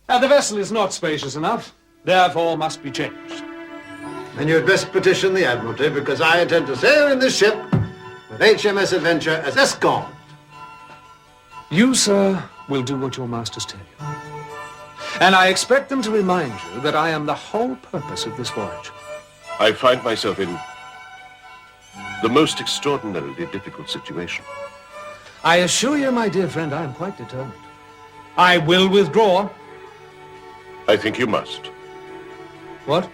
The vessel is not spacious enough, therefore must be changed. Then you had best petition the Admiralty, because I intend to sail in this ship with HMS Adventure as escort. You, sir, will do what your masters tell you. And I expect them to remind you that I am the whole purpose of this voyage. I find myself in the most extraordinarily difficult situation. I assure you, my dear friend, I am quite determined. I will withdraw. I think you must. What?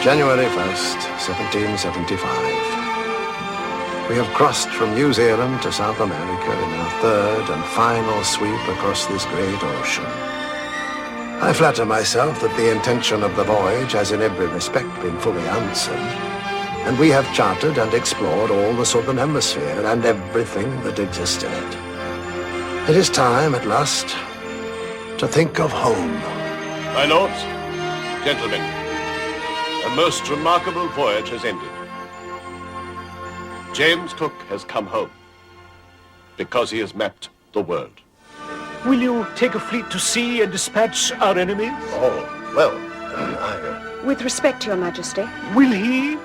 January 1st, 1775. We have crossed from New Zealand to South America in our third and final sweep across this great ocean. I flatter myself that the intention of the voyage has in every respect been fully answered, and we have charted and explored all the southern hemisphere and everything that exists in it. It is time, at last, to think of home. My lords, gentlemen, a most remarkable voyage has ended. James Cook has come home because he has mapped the world. Will you take a fleet to sea and dispatch our enemies? Oh, well, With respect, Your Majesty. Will he?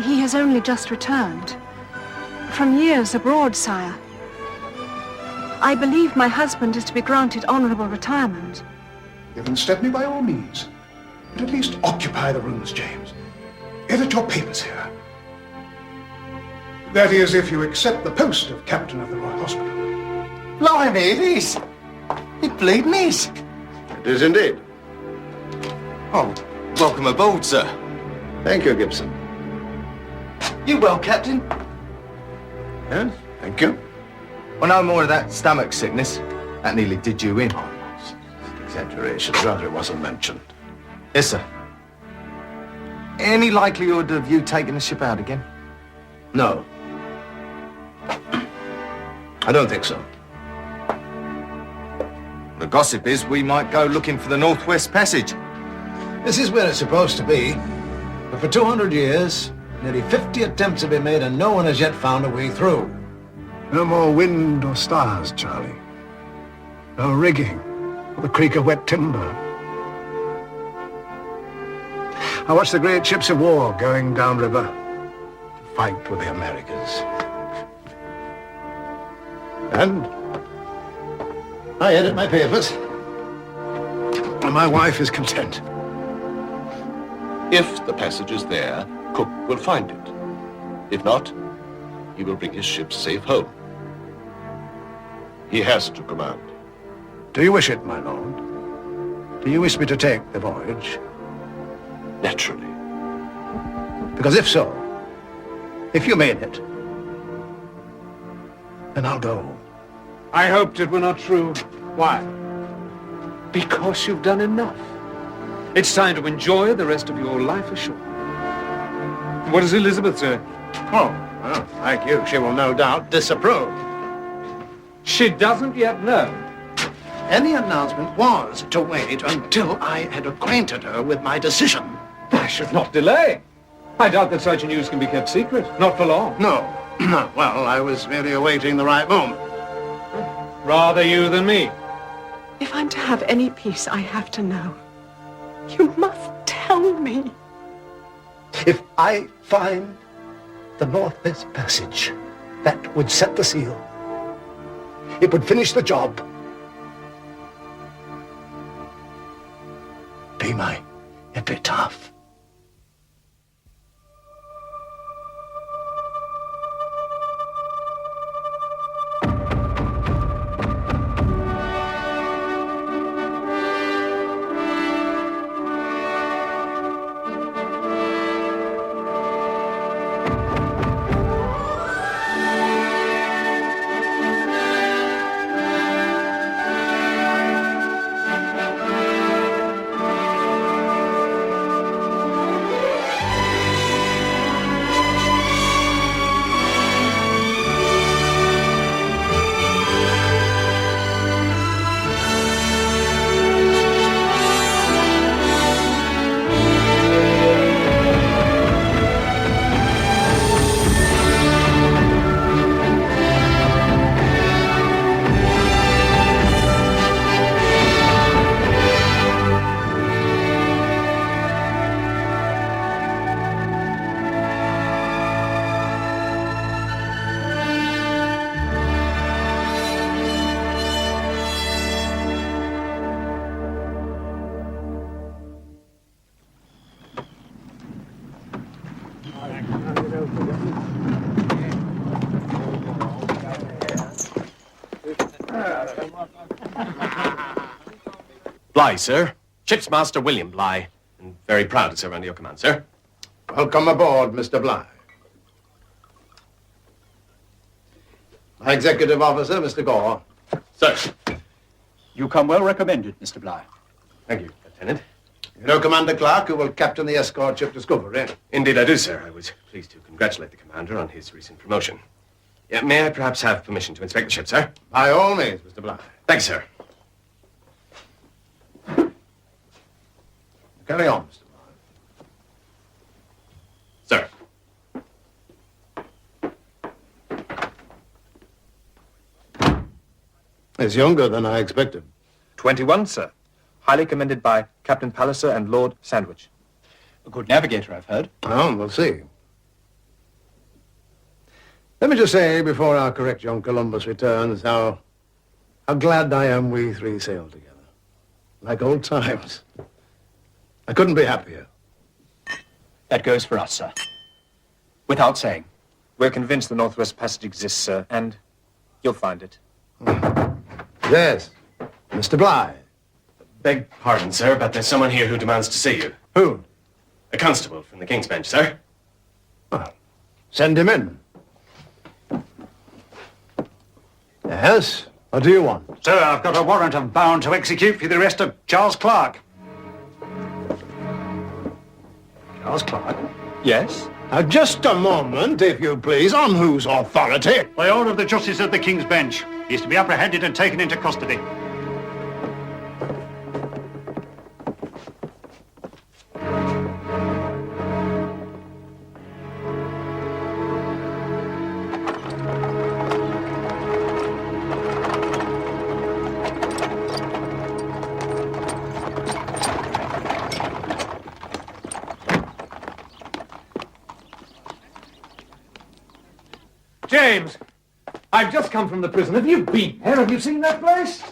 He has only just returned. From years abroad, sire. I believe my husband is to be granted honorable retirement. Then step me by all means. But at least occupy the rooms, James. Edit your papers here. That is, if you accept the post of Captain of the Royal Hospital. Blimey, it is. It bleeding is. it is indeed. Oh, welcome aboard, sir. Thank you, Gibson. You well, Captain? Yes, thank you. Well, no more of that stomach sickness. That nearly did you in. Exaggeration, rather it wasn't mentioned. Yes, sir. Any likelihood of you taking the ship out again? No. I don't think so. The gossip is we might go looking for the Northwest Passage. This is where it's supposed to be. But for 200 years, nearly 50 attempts have been made and no one has yet found a way through. No more wind or stars, Charlie. No rigging or the creak of wet timber. I watch the great ships of war going downriver to fight with the Americas. And I edit my papers. And my wife is content. If the passage is there, Cook will find it. If not, he will bring his ship safe home. He has to command. Do you wish it, my lord? Do you wish me to take the voyage? Naturally. Because if so, if you made it, then I'll go. I hoped it were not true. Why? Because you've done enough. It's time to enjoy the rest of your life ashore. What does Elizabeth say? Oh, well, like you, she will no doubt disapprove. She doesn't yet know. Any announcement was to wait until I had acquainted her with my decision. I should not delay. I doubt that such news can be kept secret. Not for long. No. Well, I was merely awaiting the right moment. Rather you than me. If I'm to have any peace, I have to know. You must tell me. If I find the Northwest Passage, that would set the seal. It would finish the job. Be my epitaph. Bligh, sir. Ship's Master William Bligh. And very proud to serve under your command, sir. Welcome aboard, Mr. Bligh. My executive officer, Mr. Gore. Sir. You come well recommended, Mr. Bligh. Thank you, Lieutenant. You know Commander Clark, who will captain the escort ship Discovery. Indeed I do, sir. I was pleased to congratulate the commander on his recent promotion. Yeah, may I perhaps have permission to inspect the ship, sir? By all means, Mr. Bligh. Thank you, sir. Carry on, Mr. Sir. He's younger than I expected. 21, sir. Highly commended by Captain Palliser and Lord Sandwich. A good navigator, I've heard. Oh, we'll see. Let me just say, before our correct young Columbus returns, how glad I am we three sailed together. Like old times. I couldn't be happier. That goes for us, sir. Without saying. We're convinced the Northwest Passage exists, sir, and you'll find it. Yes, Mr. Bligh. Beg pardon, sir, but there's someone here who demands to see you. Who? A constable from the King's Bench, sir. Well, send him in. Yes? What do you want? Sir, I've got a warrant of bound to execute for the arrest of Charles Clark. Charles Clark? Yes? Just a moment, if you please. On whose authority? By order of the Justice of the King's Bench. He is to be apprehended and taken into custody. James, I've just come from the prison. Have you been there? Have you seen that place?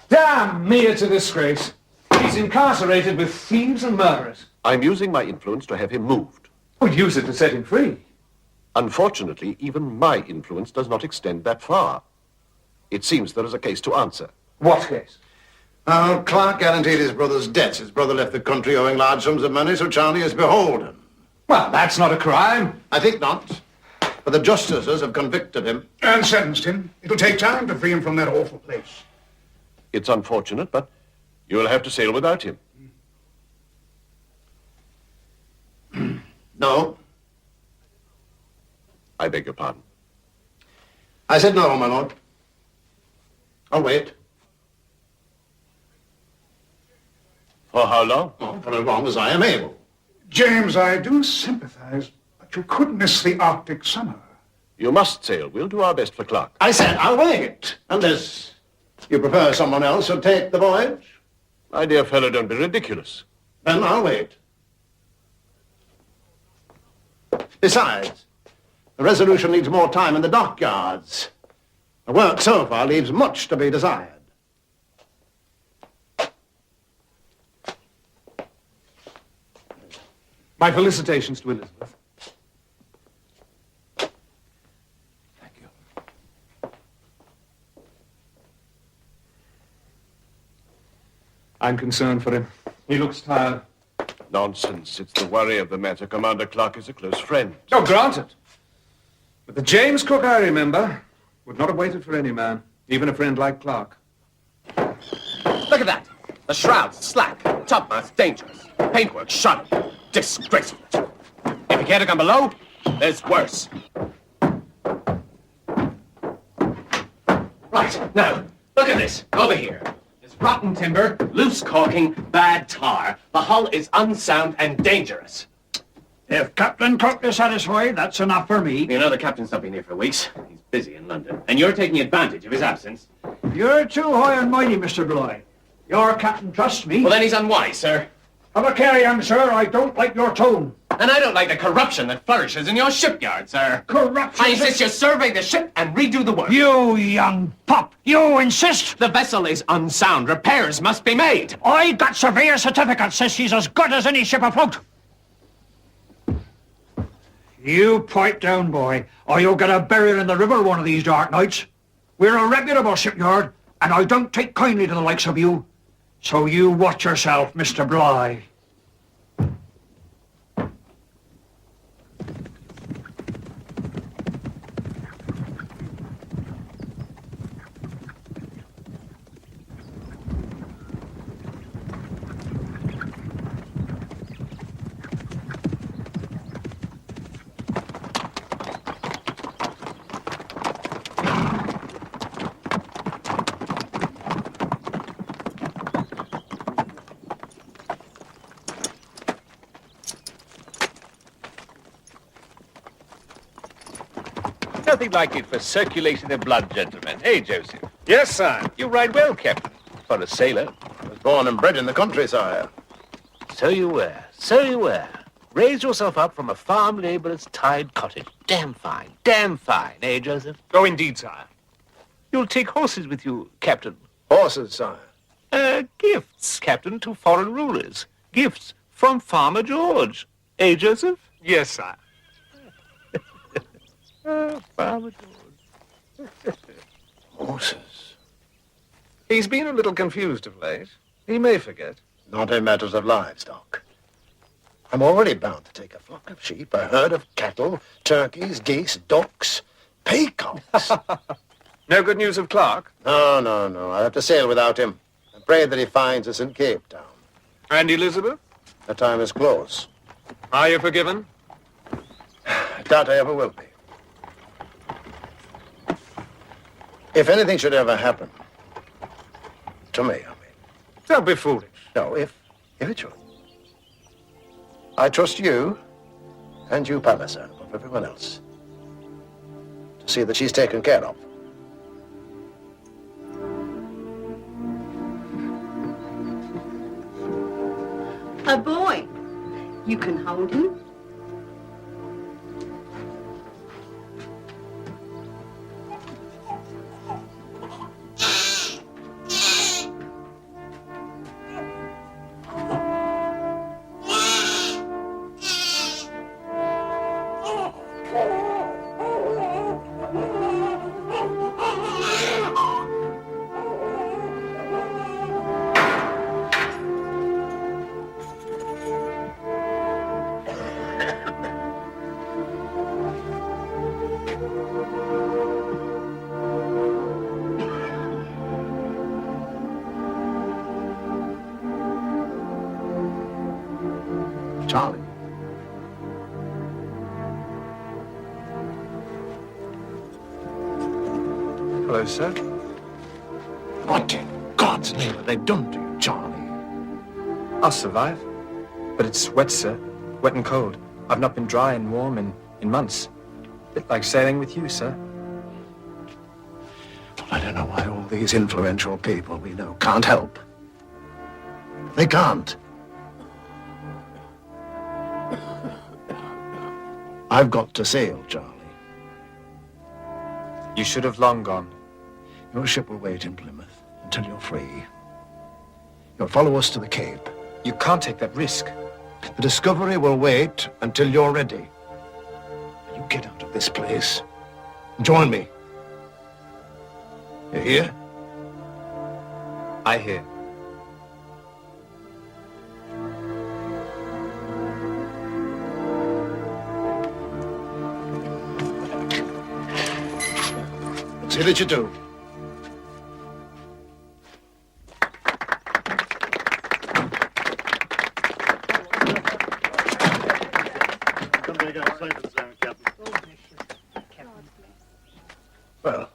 Damn me, it's a disgrace. He's incarcerated with thieves and murderers. I'm using my influence to have him moved. Well, use it to set him free. Unfortunately, even my influence does not extend that far. It seems there is a case to answer. What case? Clark guaranteed his brother's debts. His brother left the country owing large sums of money, so Charlie is beholden. Well, that's not a crime. I think not. But the justices have convicted him. And sentenced him. It'll take time to free him from that awful place. It's unfortunate, but you'll have to sail without him. No. I beg your pardon. I said no, my lord. I'll wait. For how long? Oh, for as long as I am able. James, I do sympathize, but you could miss the Arctic summer. You must sail. We'll do our best for Clark. I said I'll wait. Unless you prefer someone else to take the voyage. My dear fellow, don't be ridiculous. Then I'll wait. Besides, the Resolution needs more time in the dockyards. The work so far leaves much to be desired. My felicitations to Elizabeth. Thank you. I'm concerned for him. He looks tired. Nonsense. It's the worry of the matter. Commander Clark is a close friend. Oh, granted. But the James Cook I remember would not have waited for any man, even a friend like Clark. Look at that. The shrouds slack, topmast dangerous, paintwork shoddy. Disgraceful. If you care to come below, there's worse. Right, now, look at this. Over here. There's rotten timber, loose caulking, bad tar. The hull is unsound and dangerous. If Captain Cook is satisfied, that's enough for me. You know the captain's not been here for weeks. He's busy in London. And you're taking advantage of his absence. You're too high and mighty, Mr. Bligh. Your captain trusts me. Well, then he's unwise, sir. Have a carry on, sir. I don't like your tone. And I don't like the corruption that flourishes in your shipyard, sir. Corruption. I insist you survey the ship and redo the work. You young pup. You insist? The vessel is unsound. Repairs must be made. I got surveyor certificate says she's as good as any ship afloat. You pipe down, boy, or you'll get a burial in the river one of these dark nights. We're a reputable shipyard, and I don't take kindly to the likes of you. So you watch yourself, Mr. Bligh. Nothing like it for circulating the blood, gentlemen. Hey, Joseph. Yes, sire. You ride well, Captain, for a sailor. I was born and bred in the country, sire. So you were. So you were. Raised yourself up from a farm laborer's tied cottage. Damn fine. Damn fine, eh, Joseph? Oh, indeed, sire. You'll take horses with you, Captain. Horses, sire. Gifts, Captain, to foreign rulers. Gifts from Farmer George. Eh, Joseph? Yes, sire. Farmer George. Horses. He's been a little confused of late. He may forget. Not in matters of livestock. I'm already bound to take a flock of sheep, a herd of cattle, turkeys, geese, ducks, peacocks. No good news of Clark? No. I'll have to sail without him. I pray that he finds us in Cape Town. And Elizabeth? The time is close. Are you forgiven? I doubt I ever will be. If anything should ever happen, to me, I mean. Don't be foolish. No, if it should. I trust you, and you, Palliser, above everyone else, to see that she's taken care of. A boy. You can hold him. Charlie. Hello, sir. What in God's name have they done to you, Charlie? I'll survive. But it's wet, sir. Wet and cold. I've not been dry and warm in months. Bit like sailing with you, sir. Well, I don't know why all these influential people we know can't help. They can't. I've got to sail, Charlie. You should have long gone. Your ship will wait in Plymouth until you're free. You'll follow us to the Cape. You can't take that risk. The Discovery will wait until you're ready. You get out of this place and join me. You hear? I hear. See that you do. Well,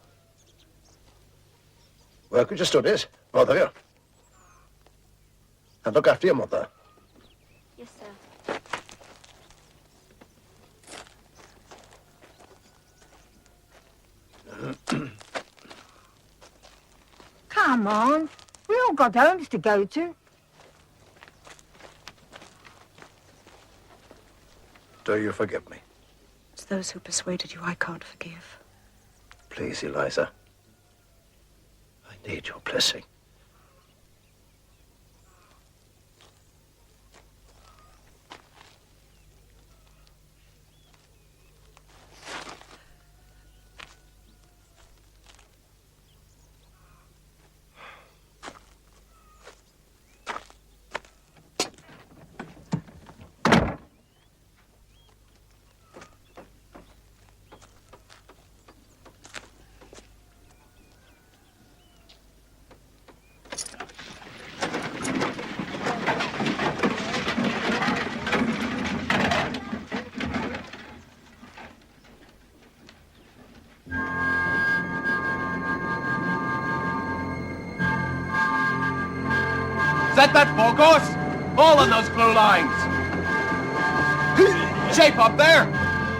work with your studies, both of you. And look after your mother. Yes, sir. Come on. We all got homes to go to. Do you forgive me? It's those who persuaded you I can't forgive. Please, Eliza. I need your blessing. Set that forecourse. All on those blue lines. Shape up there.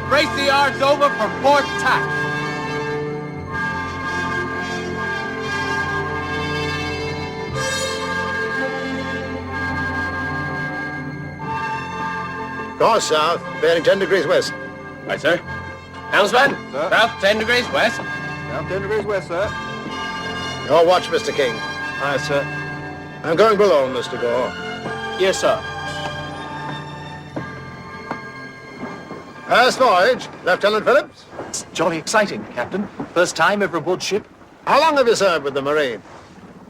Brace the yards over for port tack. Course south, bearing 10 degrees west. Right, sir. Helmsman, south 10 degrees west. South 10 degrees west, sir. Your watch, Mr. King. Aye, sir. I'm going below, Mr. Gore. Yes, sir. First voyage, Lieutenant Phillips. It's jolly exciting, Captain. First time ever aboard ship. How long have you served with the Marine?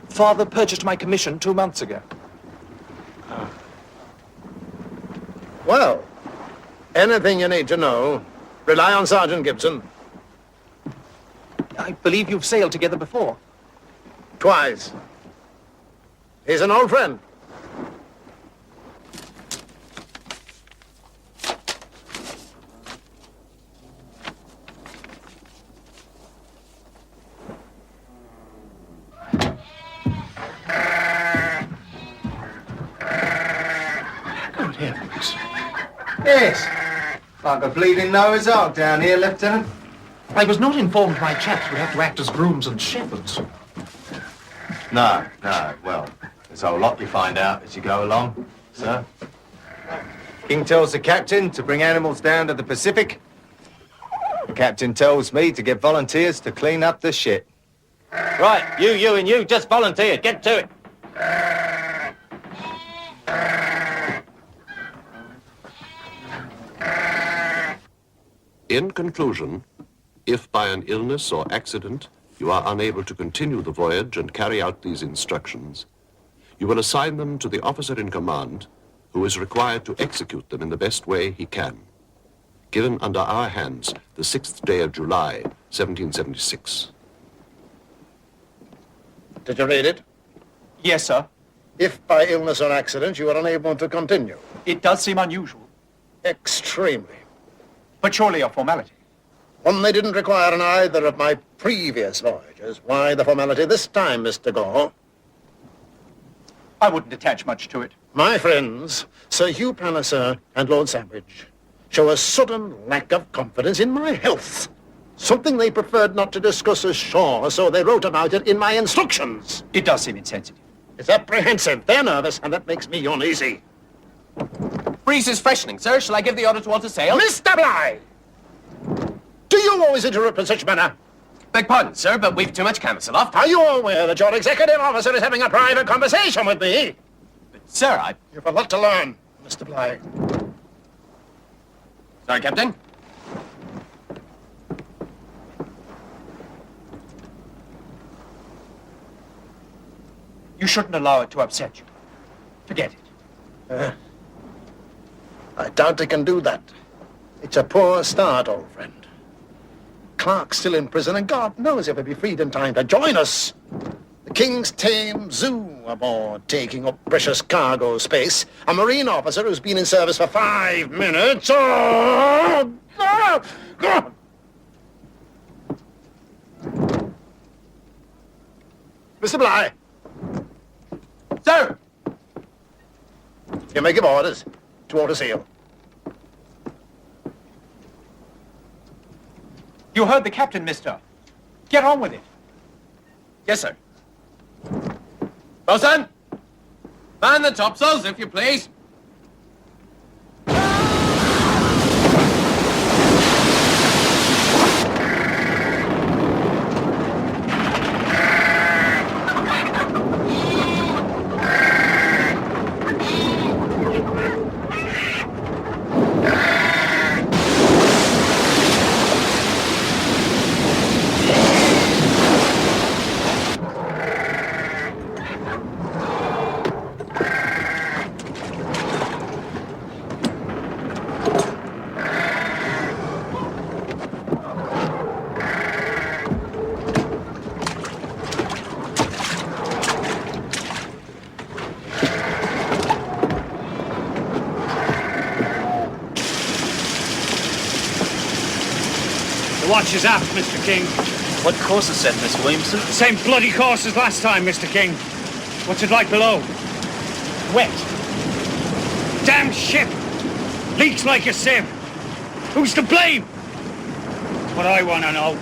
Father purchased my commission 2 months ago. Well, anything you need to know, rely on Sergeant Gibson. I believe you've sailed together before. Twice. He's an old friend. Good heavens. Yes. Like a bleeding Noah's Ark down here, Lieutenant. I was not informed my chaps would have to act as grooms and shepherds. No. Well, there's a whole lot you find out as you go along, sir. King tells the captain to bring animals down to the Pacific. The captain tells me to get volunteers to clean up the ship. Right, you and you, just volunteer. Get to it. In conclusion, if by an illness or accident you are unable to continue the voyage and carry out these instructions, you will assign them to the officer in command, who is required to execute them in the best way he can. Given under our hands the 6th day of July, 1776. Did you read it? Yes, sir. If by illness or accident you are unable to continue. It does seem unusual, Extremely. but surely a formality. One they didn't require in either of my previous voyages. Why the formality this time, Mr. Gore? I wouldn't attach much to it. My friends, Sir Hugh Palliser and Lord Sandwich, show a sudden lack of confidence in my health. Something they preferred not to discuss ashore, so they wrote about it in my instructions. It does seem insensitive. It's apprehensive. They're nervous, and that makes me uneasy. Breeze is freshening, sir. Shall I give the order to all to sail? Mr. Bligh! Do you always interrupt in such manner? Beg pardon, sir, but we've too much canvas aloft. Are you aware that your executive officer is having a private conversation with me? But, sir, You've a lot to learn, Mr. Bligh. Sorry, Captain. You shouldn't allow it to upset you. Forget it. I doubt they can do that. It's a poor start, old friend. Clark's still in prison, and God knows if he'll be freed in time to join us. The King's Tame Zoo aboard, taking up precious cargo space. A Marine officer who's been in service for 5 minutes. Oh! God! Mr. Bligh. Sir! You may give orders to order sail. You heard the captain, mister. Get on with it. Yes, sir. Bosun! Man the topsails, if you please. Watch is aft, Mr. King. What course is set, Mr. Williamson? The same bloody course as last time, Mr. King. What's it like below? wet. Damn ship! Leaks like a sieve. Who's to blame? That's what I want to know.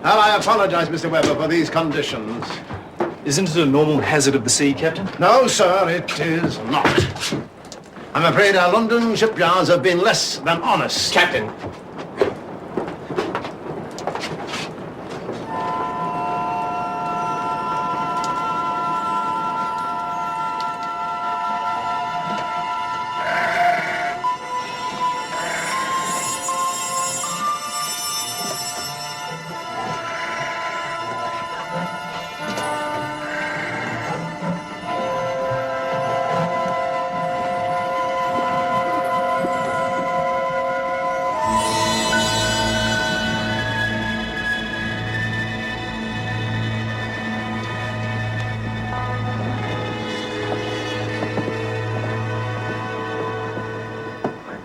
Well, I apologize, Mr. Webber, for these conditions. Isn't it a normal hazard of the sea, Captain? No, sir, it is not. I'm afraid our London shipyards have been less than honest. Captain.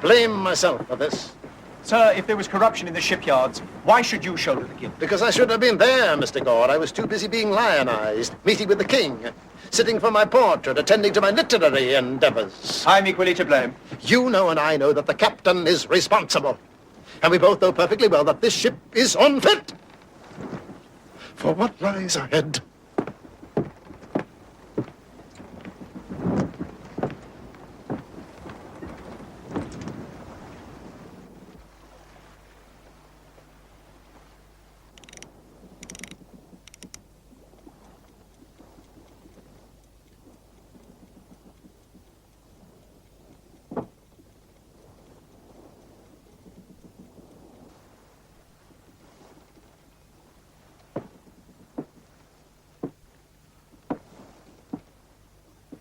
Blame myself for this. Sir, if there was corruption in the shipyards, why should you shoulder the guilt? Because I should have been there, Mr. Gore. I was too busy being lionized, meeting with the king, sitting for my portrait, attending to my literary endeavors. I'm equally to blame. You know and I know that the captain is responsible. And we both know perfectly well that this ship is unfit for what lies ahead.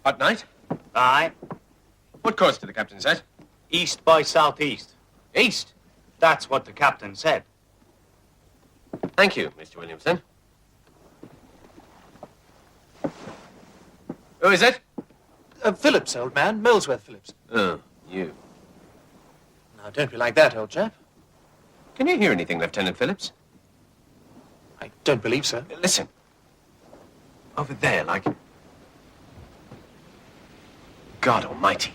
Hot night? Aye. What course did the captain set? East by southeast. East? That's what the captain said. Thank you, Mr. Williamson. Who is it? Phillips, old man. Molesworth Phillips. Oh, you. Now, don't be like that, old chap. Can you hear anything, Lieutenant Phillips? I don't believe so. Listen. Over there, like... God almighty.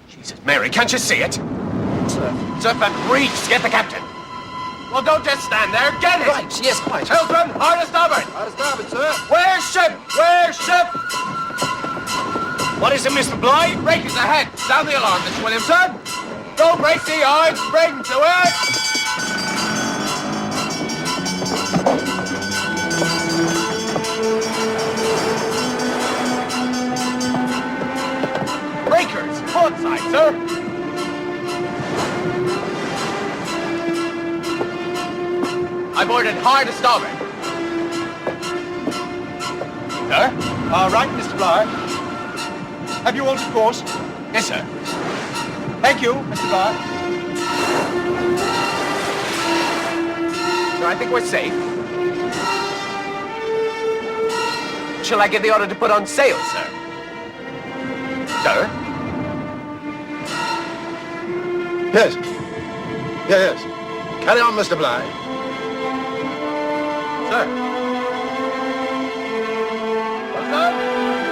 Jesus, Mary, can't you see it? Sir. Surf and reach. Get the captain. Well, don't just stand there. Get it. Right, yes, quite. Helpman, hard to starboard. Hard to starboard, sir. Where's ship? Where's ship? What is it, Mr. Bligh? Breakers ahead. Sound the alarm, Mr. Williamson. Don't break the yards. Spring to it. Breakers, port side, sir. I boarded hard to starboard. Sir? Right, Mr. Bligh. Have you altered course? Yes, sir. Thank you, Mr. Bligh. So I think we're safe. Shall I give the order to put on sail, sir? Sir? Yes. Yes. Carry on, Mr. Bligh. Sir? Well, sir,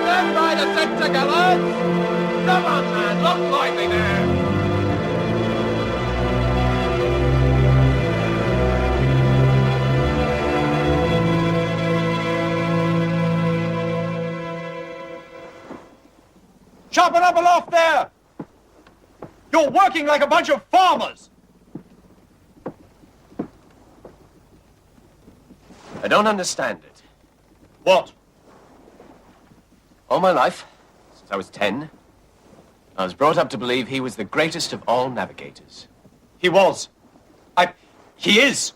stand by the center, gallants! Come on, man, look lively there! Sharpen up aloft there! You're working like a bunch of farmers! I don't understand it. What? All my life, since I was 10, I was brought up to believe he was the greatest of all navigators. He was. He is.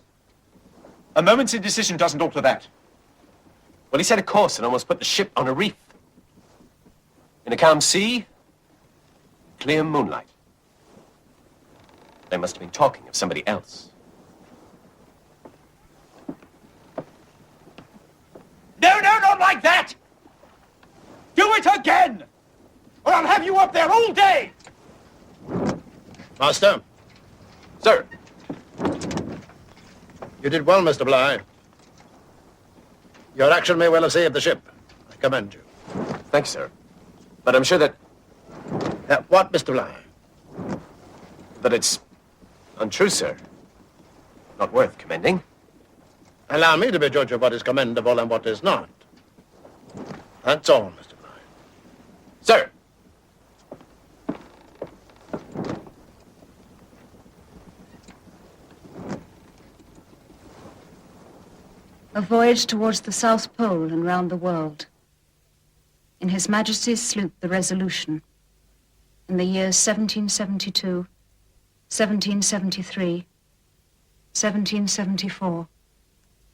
A moment's indecision doesn't alter that. Well, he set a course and almost put the ship on a reef. In a calm sea, clear moonlight. They must have been talking of somebody else. you up there all day! Master. Sir. You did well, Mr. Bligh. Your action may well have saved the ship. I commend you. Thank you, sir. But I'm sure that... What, Mr. Bligh? That it's untrue, sir. Not worth commending. Allow me to be judge of what is commendable and what is not. That's all, Mr. Bligh. Sir! A voyage towards the South Pole and round the world. In His Majesty's sloop, the Resolution, in the years 1772, 1773, 1774,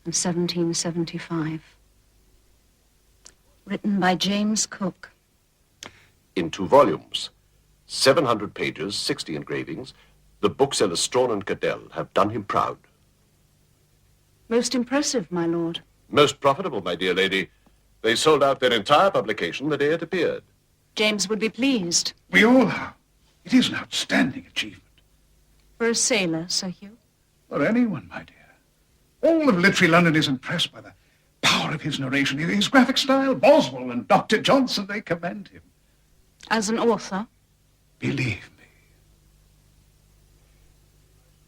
and 1775. Written by James Cook. In 2 volumes, 700 pages, 60 engravings, the booksellers Strawn and Cadell have done him proud. Most impressive, my lord. Most profitable, my dear lady. They sold out their entire publication the day it appeared. James would be pleased. We all are. It is an outstanding achievement. For a sailor, Sir Hugh. For anyone, my dear. All of literary London is impressed by the power of his narration, his graphic style. Boswell and Dr. Johnson, they commend him. As an author? Believe me.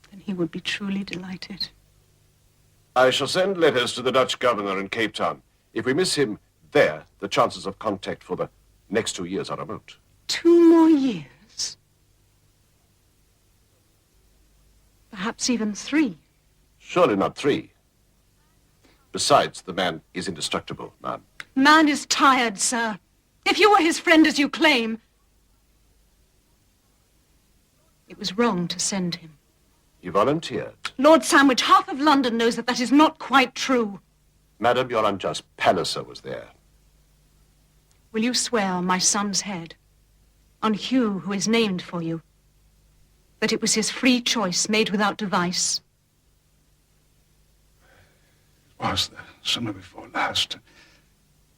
Then he would be truly delighted. I shall send letters to the Dutch governor in Cape Town. If we miss him there, the chances of contact for the next 2 years are remote. 2 more years? Perhaps even 3. Surely not 3. Besides, the man is indestructible, ma'am. Man is tired, sir. If you were his friend as you claim... It was wrong to send him. He volunteered. Lord Sandwich, half of London knows that that is not quite true. Madam, you're unjust. Palliser was there. Will you swear on my son's head, on Hugh, who is named for you, that it was his free choice made without device? It was the summer before last.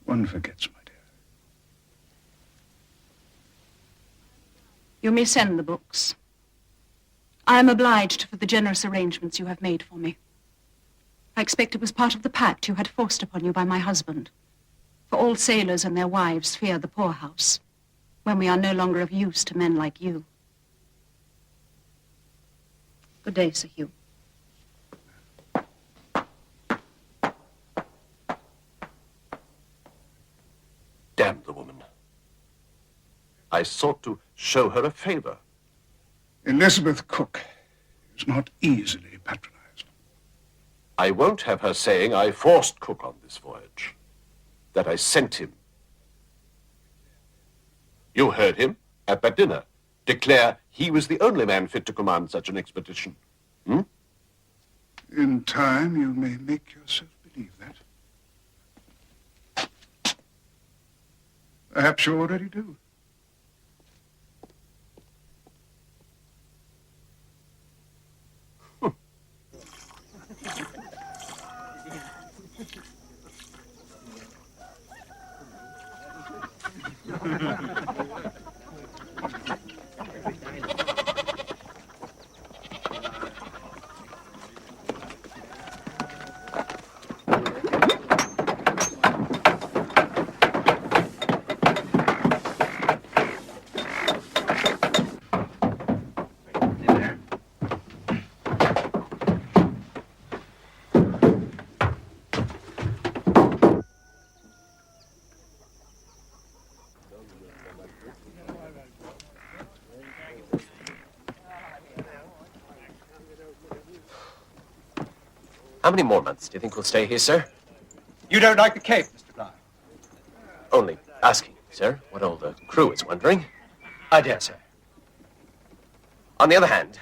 One forgets, my dear. You may send the books. I am obliged for the generous arrangements you have made for me. I expect it was part of the pact you had forced upon you by my husband. For all sailors and their wives fear the poorhouse, when we are no longer of use to men like you. Good day, Sir Hugh. Damn the woman. I sought to show her a favor. Elizabeth Cook is not easily patronized. I won't have her saying I forced Cook on this voyage, that I sent him. You heard him at that dinner declare he was the only man fit to command such an expedition. Hmm? In time, you may make yourself believe that. Perhaps you already do. How many more months do you think we'll stay here, sir? You don't like the Cape, Mr. Bligh? Only asking, sir, what all the crew is wondering. I dare say. On the other hand,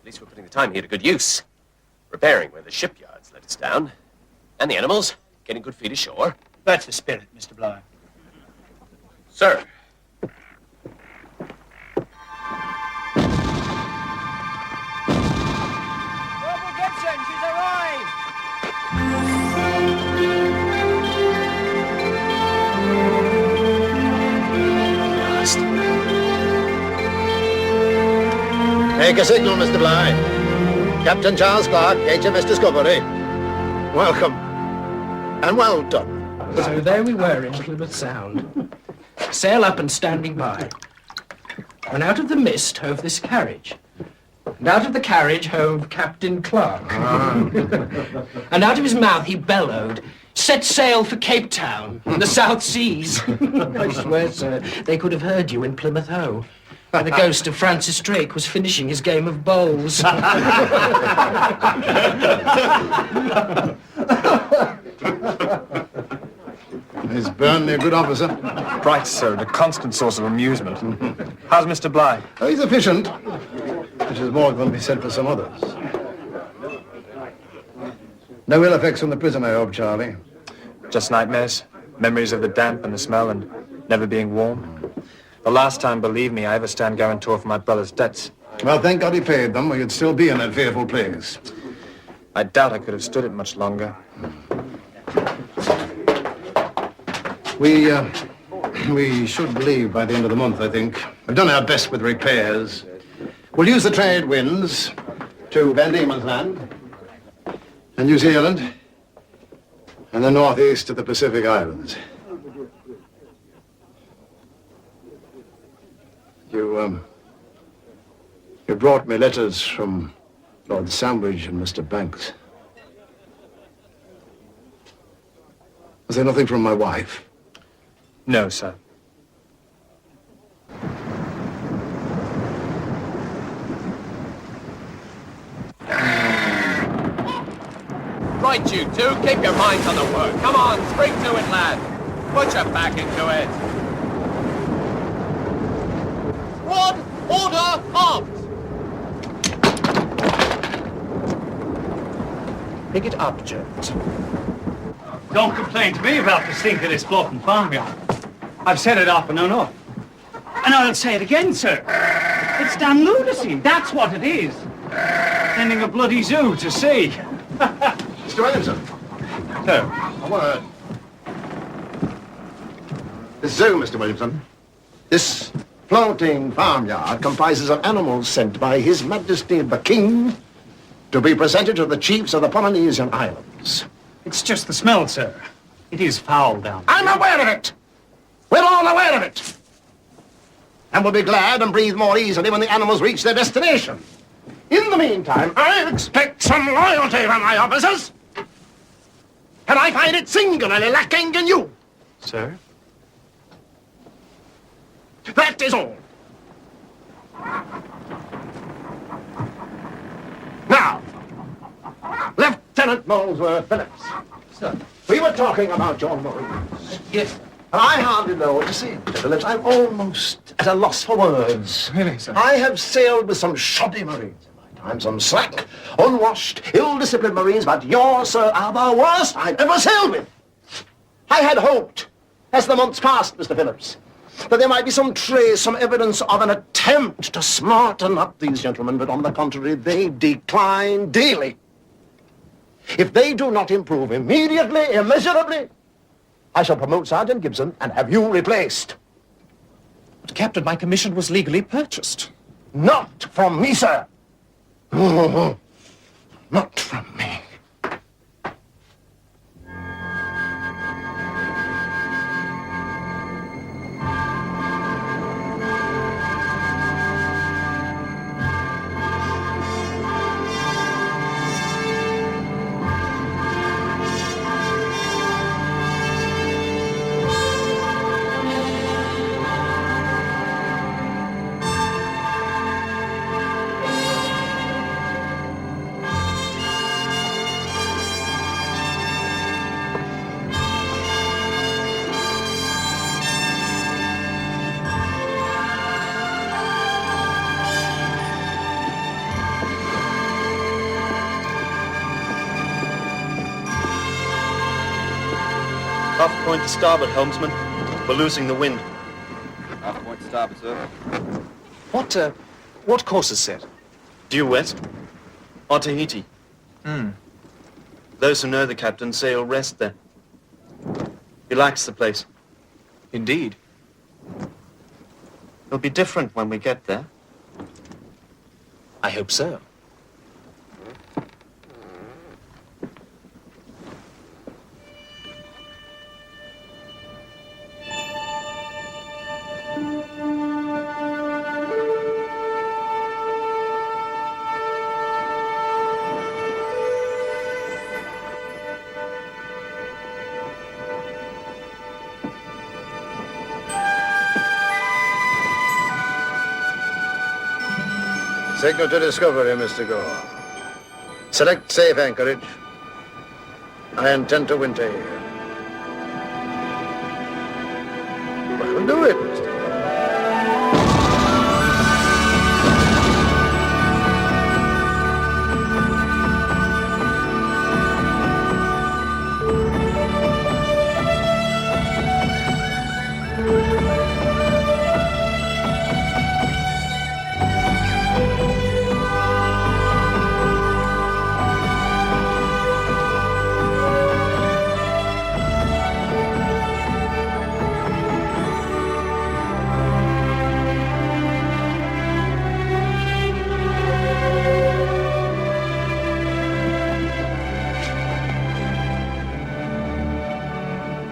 at least we're putting the time here to good use. Repairing where the shipyards let us down. And the animals, getting good feed ashore. That's the spirit, Mr. Bligh. Sir. Corporal Gibson, she's arrived! Last. Make a signal, Mr. Bligh. Captain Charles Clark, HMS Discovery. Welcome. And well done. So there we were in Plymouth Sound. Sail up and standing by. And out of the mist hove this carriage. And out of the carriage hove Captain Clark. And out of his mouth he bellowed, "Set sail for Cape Town, the South Seas." I swear, sir, they could have heard you in Plymouth Hoe. And the ghost of Francis Drake was finishing his game of bowls. Is Burnley a good officer? Bright, sir, and a constant source of amusement. How's Mr. Bligh? Oh, he's efficient, which is more than can be said for some others. No ill effects from the prison, I hope, Charlie. Just nightmares, memories of the damp and the smell and never being warm. The last time, believe me, I ever stand guarantor for my brother's debts. Well, thank God he paid them, or you'd still be in that fearful place. I doubt I could have stood it much longer. We should leave by the end of the month, I think. We've done our best with repairs. We'll use the trade winds to Van Diemen's Land and New Zealand and the northeast to the Pacific Islands. You brought me letters from Lord Sandwich and Mr. Banks. Was there nothing from my wife? No, sir. Right, you two, keep your minds on the work. Come on, spring to it, lad. Put your back into it. Squad, order, arms. Pick it up, Jones. Don't complain to me about the stink of this block and farmyard. I've said it off and on off. And I'll say it again, sir. It's damn lunacy, that's what it is. Sending a bloody zoo to sea. Mr. Williamson. Sir. A word. This zoo, Mr. Williamson. This floating farmyard comprises of animals sent by His Majesty the King to be presented to the chiefs of the Polynesian Islands. It's just the smell, sir. It is foul down there. I'm aware of it. We're all aware of it. And we'll be glad and breathe more easily when the animals reach their destination. In the meantime, I expect some loyalty from my officers. And I find it singularly lacking in you. Sir? That is all. Now, Lieutenant Molesworth Phillips. Sir. We were talking about your Marines. Yes. And I hardly know what to say, Mr. Phillips. I'm almost at a loss for words. Really, sir? I have sailed with some shoddy Marines in my time, some slack, unwashed, ill-disciplined Marines, but yours, sir, are the worst I've ever sailed with. I had hoped, as the months passed, Mr. Phillips, that there might be some trace, some evidence of an attempt to smarten up these gentlemen, but on the contrary, they decline daily. If they do not improve immediately, immeasurably, I shall promote Sergeant Gibson and have you replaced. But, Captain, my commission was legally purchased. Not from me, sir. Not from me. Half point to starboard, helmsman. We're losing the wind. Half point to starboard, sir. What course is set? Due west. Or Tahiti. Those who know the captain say he'll rest there. He likes the place. Indeed. It'll be different when we get there. I hope so. Signal to Discovery, Mr. Gore. Select safe anchorage. I intend to winter here. Well, do it, Mr.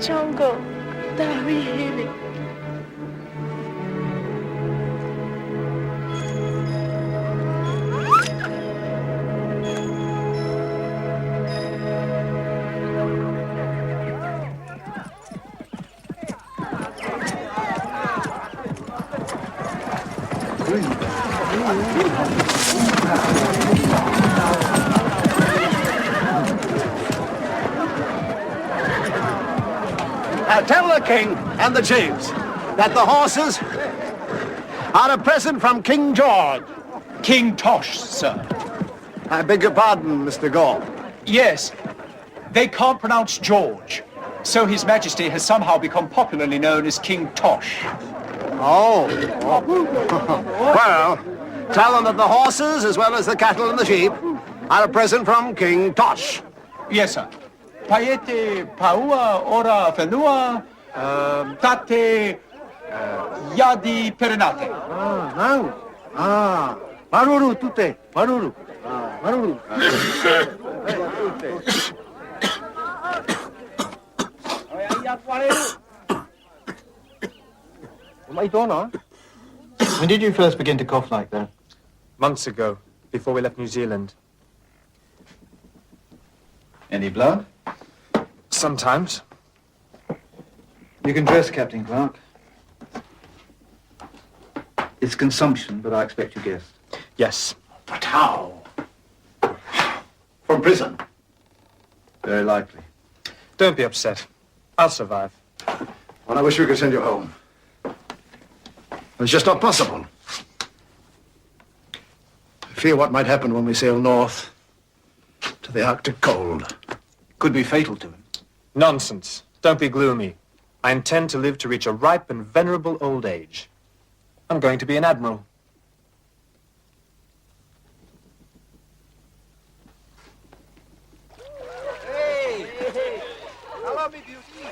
Jungle, that we healing. Tell the king and the chiefs that the horses are a present from King George. King Tosh, sir. I beg your pardon, Mr. Gore. Yes, they can't pronounce George, so His Majesty has somehow become popularly known as King Tosh. Oh. Well, tell them that the horses, as well as the cattle and the sheep, are a present from King Tosh. Yes, sir. Paete paua ora fenua tate yadi perinate. No. Maruru tute. Maruru. Maruru. When did you first begin to cough like that? Months ago, before we left New Zealand. Any blood? Sometimes. You can dress, Captain Clark. It's consumption, but I expect you guessed. Yes. But how? From prison? Very likely. Don't be upset. I'll survive. Well, I wish we could send you home. It's just not possible. I fear what might happen when we sail north to the Arctic cold. Could be fatal to him. Nonsense. Don't be gloomy. I intend to live to reach a ripe and venerable old age. I'm going to be an admiral. Hey! Hello, me beauty.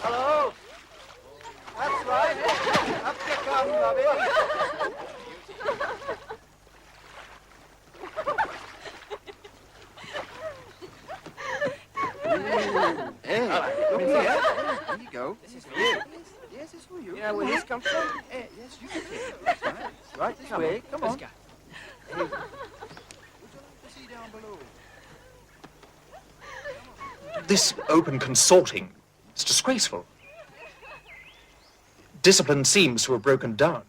Hello. That's right. Up you come, lovey. Hey, look here. There you go. This is for you. Yes, it's for you. Yeah, where this comes from? Yes, you can take it. That's right. Right this way. Come on. Hey. Would you like to see down below? This open consorting is disgraceful. Discipline seems to have broken down.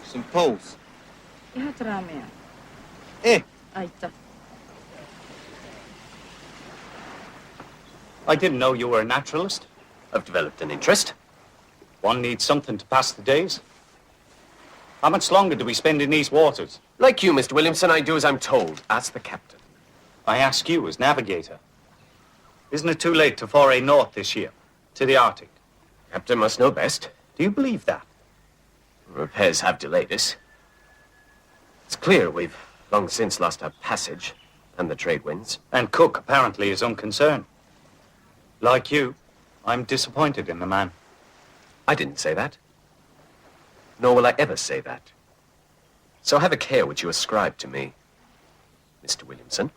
Some poles. Hey. Aita. I didn't know you were a naturalist. I've developed an interest. One needs something to pass the days. How much longer do we spend in these waters? Like you, Mr. Williamson, I do as I'm told. Ask the captain. I ask you as navigator. Isn't it too late to foray north this year, to the Arctic? Captain must know best. Do you believe that? Repairs have delayed us. It's clear we've long since lost our passage and the trade winds. And Cook apparently is unconcerned. Like you, I'm disappointed in the man. I didn't say that. Nor will I ever say that. So have a care what you ascribe to me, Mr. Williamson.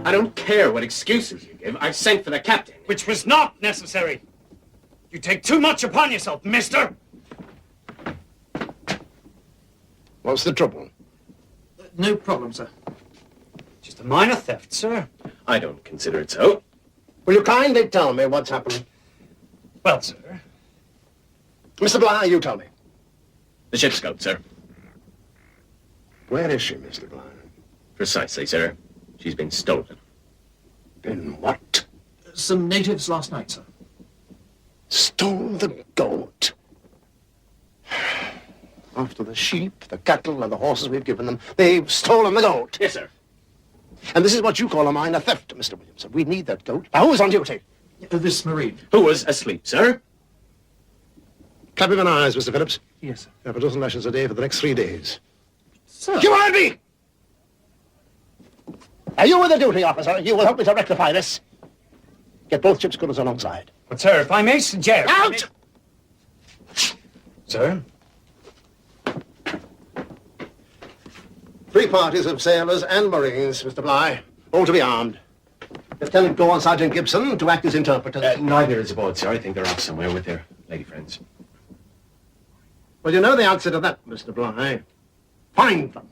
I don't care what excuses you give. I've sent for the captain. Which was not necessary. You take too much upon yourself, mister. What's the trouble? No problem, sir. Just a minor theft, sir. I don't consider it so. Will you kindly tell me what's happened? Well, sir. Mr. Bligh, you tell me. The ship's scout, sir. Where is she, Mr. Bligh? Precisely, sir. She's been stolen. Been what? Some natives last night, sir. Stole the goat. After the sheep, the cattle, and the horses we've given them, they've stolen the goat. Yes, sir. And this is what you call a minor theft, Mr. Williamson. We need that goat. Now, who is on duty? This Marine. Who was asleep, sir? Clap him in eyes, Mr. Phillips. Yes, sir. Half a dozen lashes a day for the next 3 days. Sir. You heard me! Now, you were the duty officer. You will help me to rectify this. Get both ship's cutters alongside. But, sir, if I may suggest... Out! Sir? 3 parties of sailors and marines, Mr. Bligh, all to be armed. Lieutenant Gore and Sergeant Gibson to act as interpreters. Neither is aboard, sir. I think they're off somewhere with their lady friends. Well, you know the answer to that, Mr. Bligh. Find them.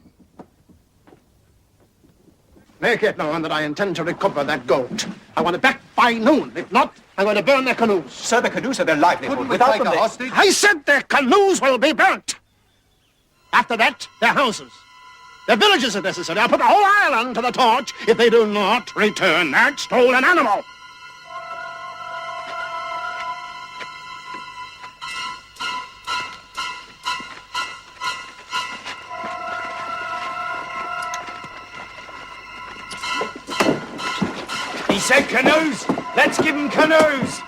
Make it known that I intend to recover that goat. I want it back by noon. If not, I'm going to burn their canoes. Sir, the canoes are their livelihood. Without them, hostage? I said their canoes will be burnt. After that, their houses. Their villages if necessary. I'll put the whole island to the torch if they do not return that stolen animal. He said canoes. Let's give him canoes.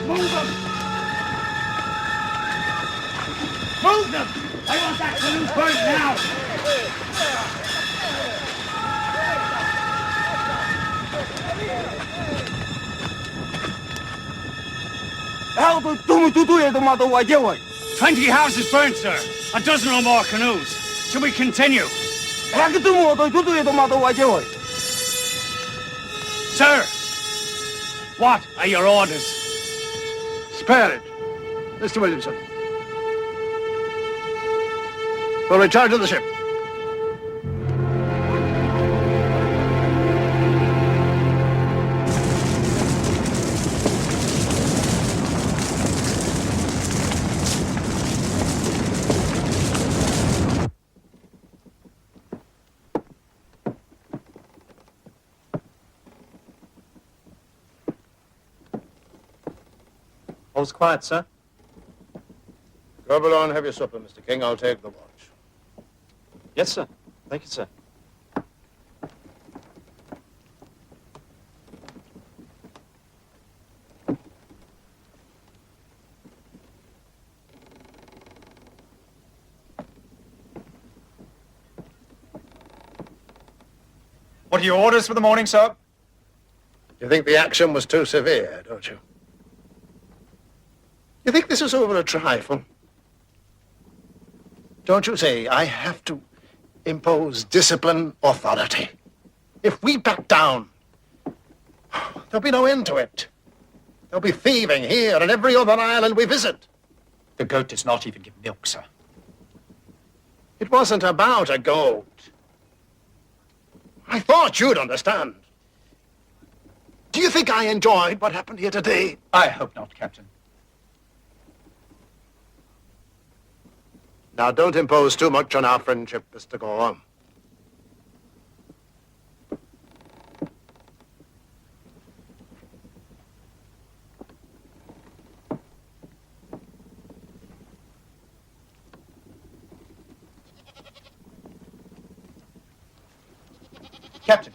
Move them! Move them! I want that canoe burnt now! How do you do it? 20 houses burnt, sir. A dozen or more canoes. Shall we continue? Sir, what are your orders? Spare it, Mr. Williamson. We'll return to the ship. All's quiet, sir. Go below and have your supper, Mr. King. I'll take the watch. Yes, sir. Thank you, sir. What are your orders for the morning, sir? You think the action was too severe, don't you? You think this is over a trifle? Don't you see, I have to impose discipline authority. If we back down, there'll be no end to it. There'll be thieving here and every other island we visit. The goat does not even give milk, sir. It wasn't about a goat. I thought you'd understand. Do you think I enjoyed what happened here today? I hope not, Captain. Now, don't impose too much on our friendship, Mr. Gore. Captain.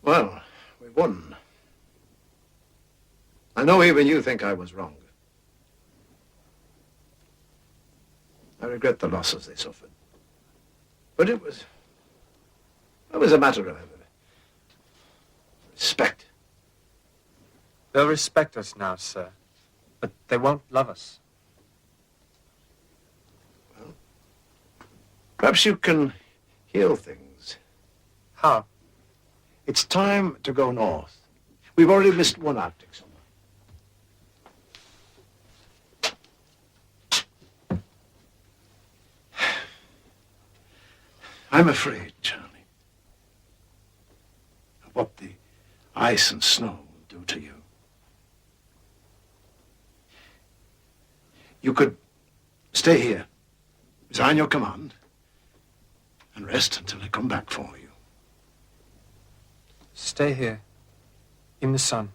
Well, we won. I know even you think I was wrong. I regret the losses they suffered. But it was a matter of respect. They'll respect us now, sir, but they won't love us. Well, perhaps you can heal things. How? It's time to go north. We've already missed one Arctic summer. I'm afraid, Charlie, of what the ice and snow will do to you. You could stay here, resign your command, and rest until I come back for you. Stay here, in the sun.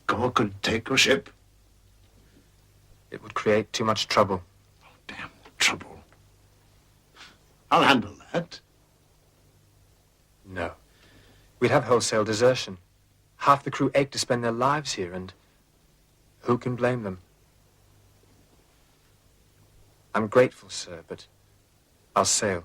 Gore could take your ship. It would create too much trouble. Oh, damn trouble. I'll handle that. No. We'd have wholesale desertion. Half the crew ache to spend their lives here, and who can blame them? I'm grateful, sir, but I'll sail.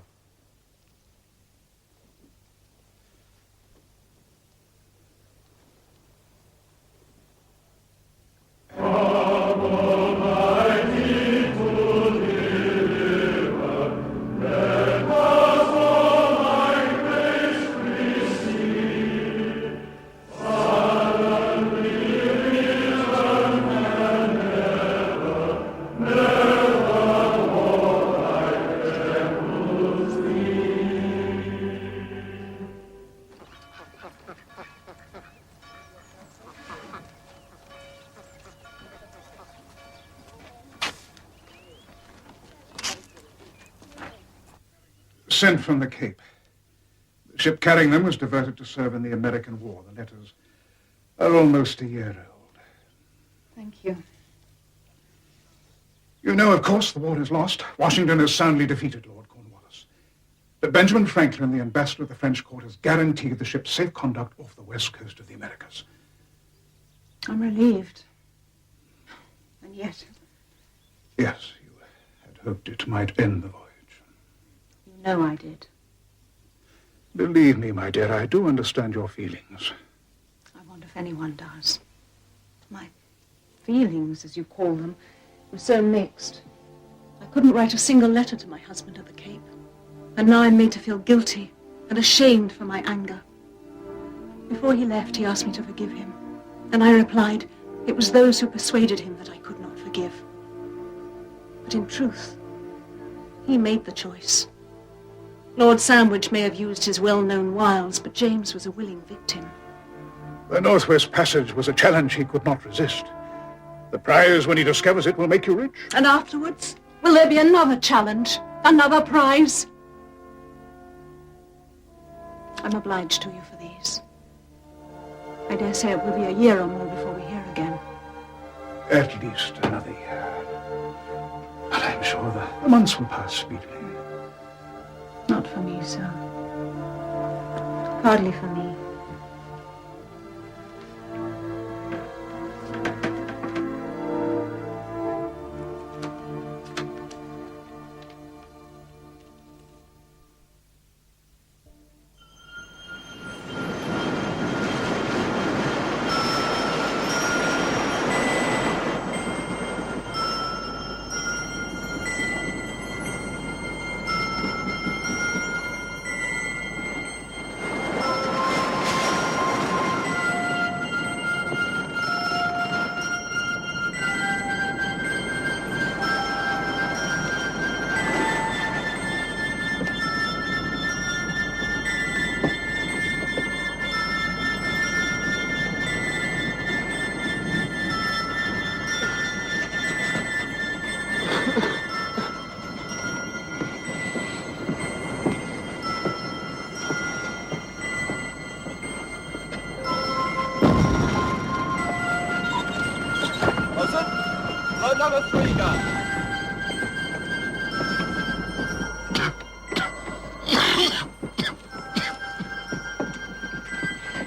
Sent from the Cape. The ship carrying them was diverted to serve in the American War. The letters are almost a year old. Thank you. You know, of course, the war is lost. Washington has soundly defeated Lord Cornwallis. But Benjamin Franklin, the ambassador of the French court, has guaranteed the ship's safe conduct off the west coast of the Americas. I'm relieved. And yet, Yes, you had hoped it might end the voyage. you know I did. Believe me, my dear, I do understand your feelings. I wonder if anyone does. My feelings, as you call them, were so mixed. I couldn't write a single letter to my husband at the Cape. And now I'm made to feel guilty and ashamed for my anger. Before he left, he asked me to forgive him. And I replied, it was those who persuaded him that I could not forgive. But in truth, he made the choice. Lord Sandwich may have used his well-known wiles, but James was a willing victim. The Northwest Passage was a challenge he could not resist. The prize, when he discovers it, will make you rich. And afterwards, will there be another challenge? Another prize? I'm obliged to you for these. I dare say it will be a year or more before we hear again. At least another year. But I'm sure the months will pass speedily. Not for me, sir. Hardly for me. Number 3 gun.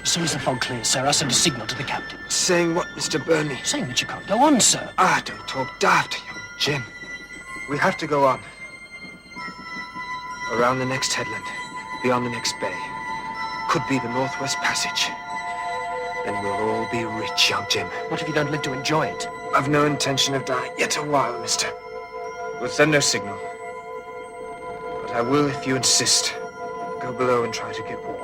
As soon as the fog clears, sir, I'll send a signal to the captain. Saying what, Mr. Burnley? Saying that you can't go on, sir. Ah, don't talk daft, young Jim. We have to go on. Around the next headland, beyond the next bay. Could be the Northwest Passage. Then we'll all be rich, young Jim. What if you don't live to enjoy it? I've no intention of dying yet a while, mister. We'll send no signal. But I will if you insist. Go below and try to get warm.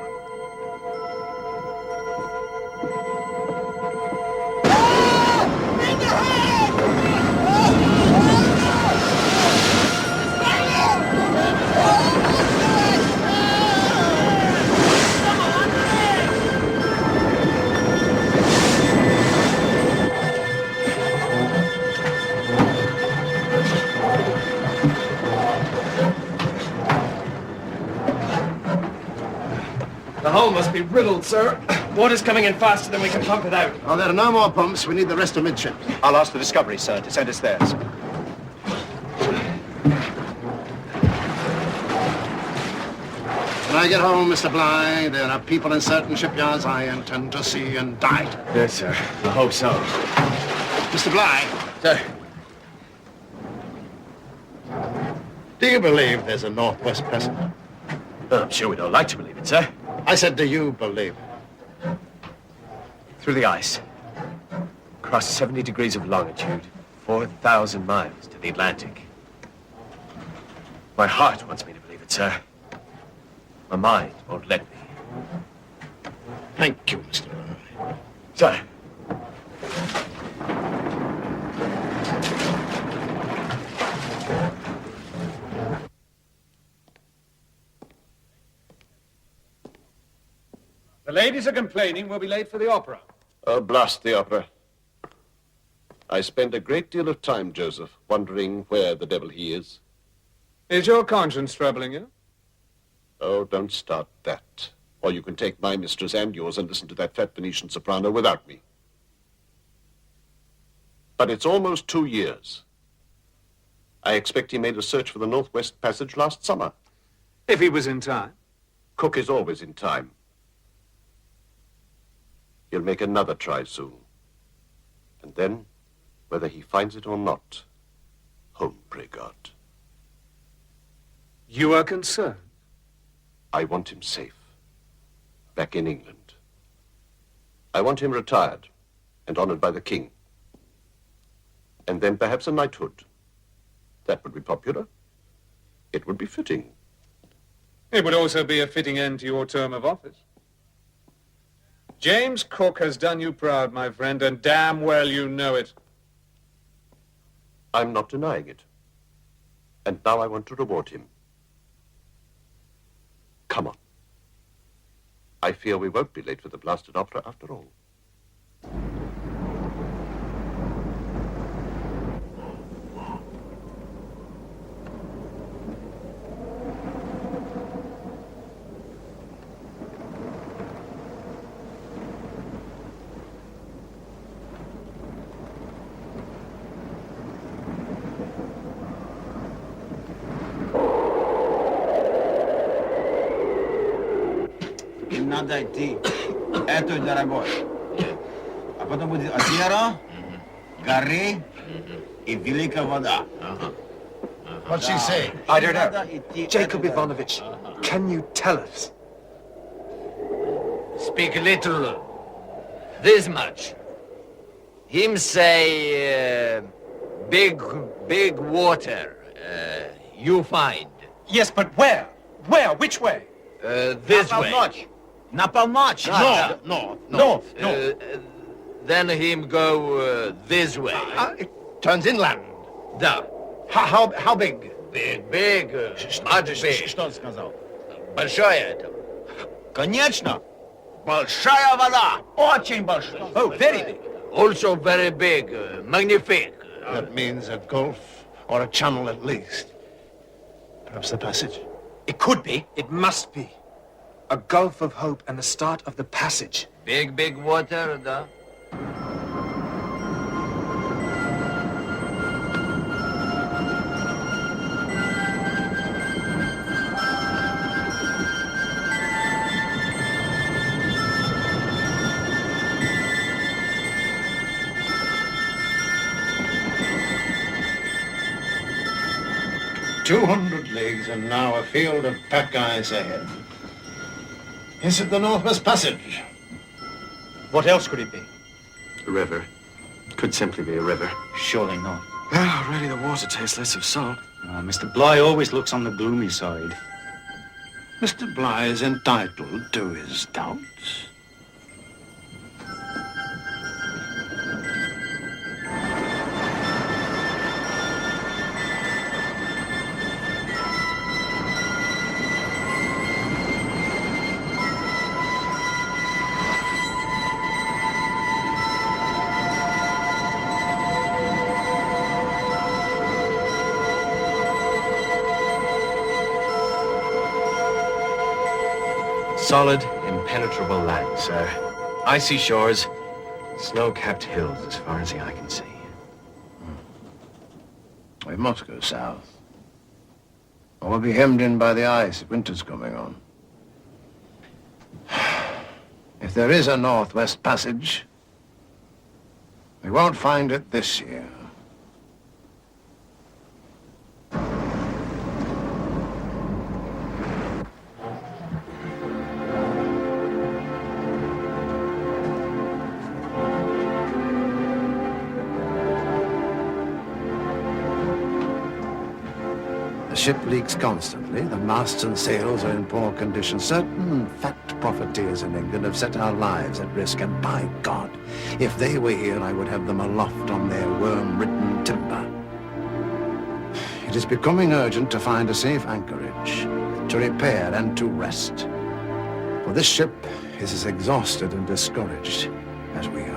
The hull must be riddled, sir. Water's coming in faster than we can pump it out. Oh, there are no more pumps. We need the rest of midship. I'll ask the Discovery, sir, to send us theirs. When I get home, Mr. Bligh, there are people in certain shipyards I intend to see indict. Yes, sir. I hope so. Mr. Bligh. Sir. Do you believe there's a Northwest Passage? I'm sure we don't like to believe it, sir. I said, do you believe it? Through the ice. Across 70 degrees of longitude, 4,000 miles to the Atlantic. My heart wants me to believe it, sir. My mind won't let me. Thank you, Mr. Bligh. Sir. The ladies are complaining we'll be late for the opera. Oh, blast the opera. I spend a great deal of time, Joseph, wondering where the devil he is. Is your conscience troubling you? Oh, don't start that. Or you can take my mistress and yours and listen to that fat Venetian soprano without me. But it's almost 2 years. I expect he made a search for the Northwest Passage last summer. If he was in time. Cook is always in time. He'll make another try soon. And then, whether he finds it or not, home, pray God. You are concerned? I want him safe, back in England. I want him retired and honored by the king. And then perhaps a knighthood. That would be popular. It would be fitting. It would also be a fitting end to your term of office. James Cook has done you proud, my friend, and damn well you know it. I'm not denying it. And now I want to reward him. Come on. I fear we won't be late for the blasted opera after all. Надо идти. Это дорогой. А потом будет озеро, горы и великая вода. What's she saying? I don't know. Jacob Ivanovich, can you tell us? Speak little. This much. Him say, big water. You find. Yes, but where? Where? Which way? This way. На полночь. North. Then him go this way. It turns inland. Да. How big? Big. Much big. Что он сказал? Большое это. Конечно. Большая вода. Очень большая. Oh, very big. Also very big. Magnifique. That means a gulf or a channel at least. Perhaps the passage. It could be. It must be. A gulf of hope and the start of the passage. Big water, да. "200 leagues and now a field of pack ice ahead. Is it the Northwest Passage?" What else could it be? A river. Could simply be a river. Surely not. Well, already the water tastes less of salt. Mr. Bligh always looks on the gloomy side. Mr. Bligh is entitled to his doubts. Solid, impenetrable land, sir. Icy shores, snow-capped hills as far as the eye can see. We must go south. Or we'll be hemmed in by the ice. Winter's coming on. If there is a Northwest Passage, we won't find it this year. The ship leaks constantly. The masts and sails are in poor condition. Certain fat profiteers in England have set our lives at risk, and by God, if they were here, I would have them aloft on their worm-ridden timber. It is becoming urgent to find a safe anchorage, to repair and to rest. For this ship is as exhausted and discouraged as we are.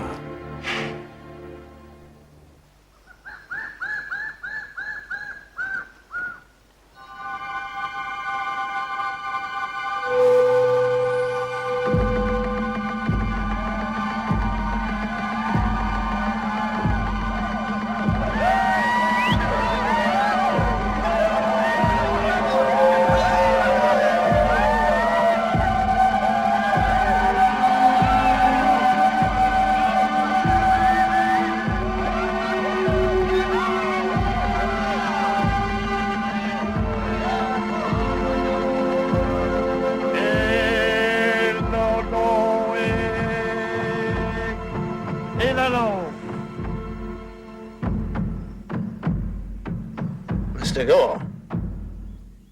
de Gaulle.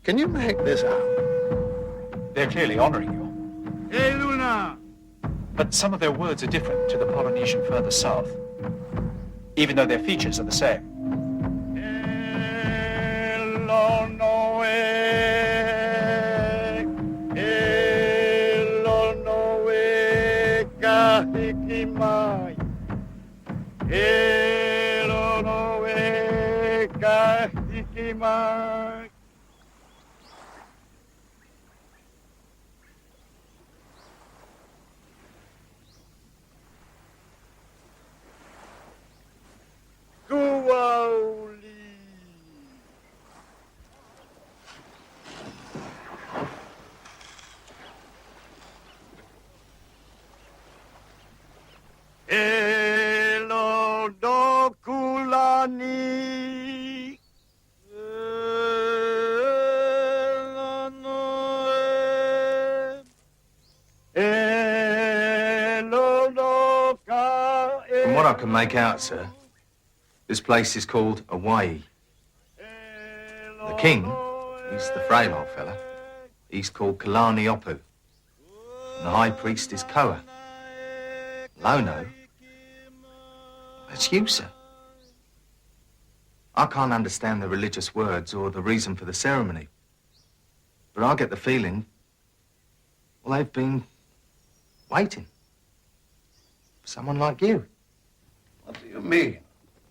Can you make this out? They're clearly honoring you. Hey, Luna! But some of their words are different to the Polynesian further south, even though their features are the same. Elo do kulani. Elo noe. Elo do ka. From what I can make out, sir, this place is called Hawaii. The king, he's the frail old fella. He's called Kalani Opu. And the high priest is Koa. Lono, that's you, sir. I can't understand the religious words or the reason for the ceremony, but I get the feeling, well, they've been waiting for someone like you. What do you mean,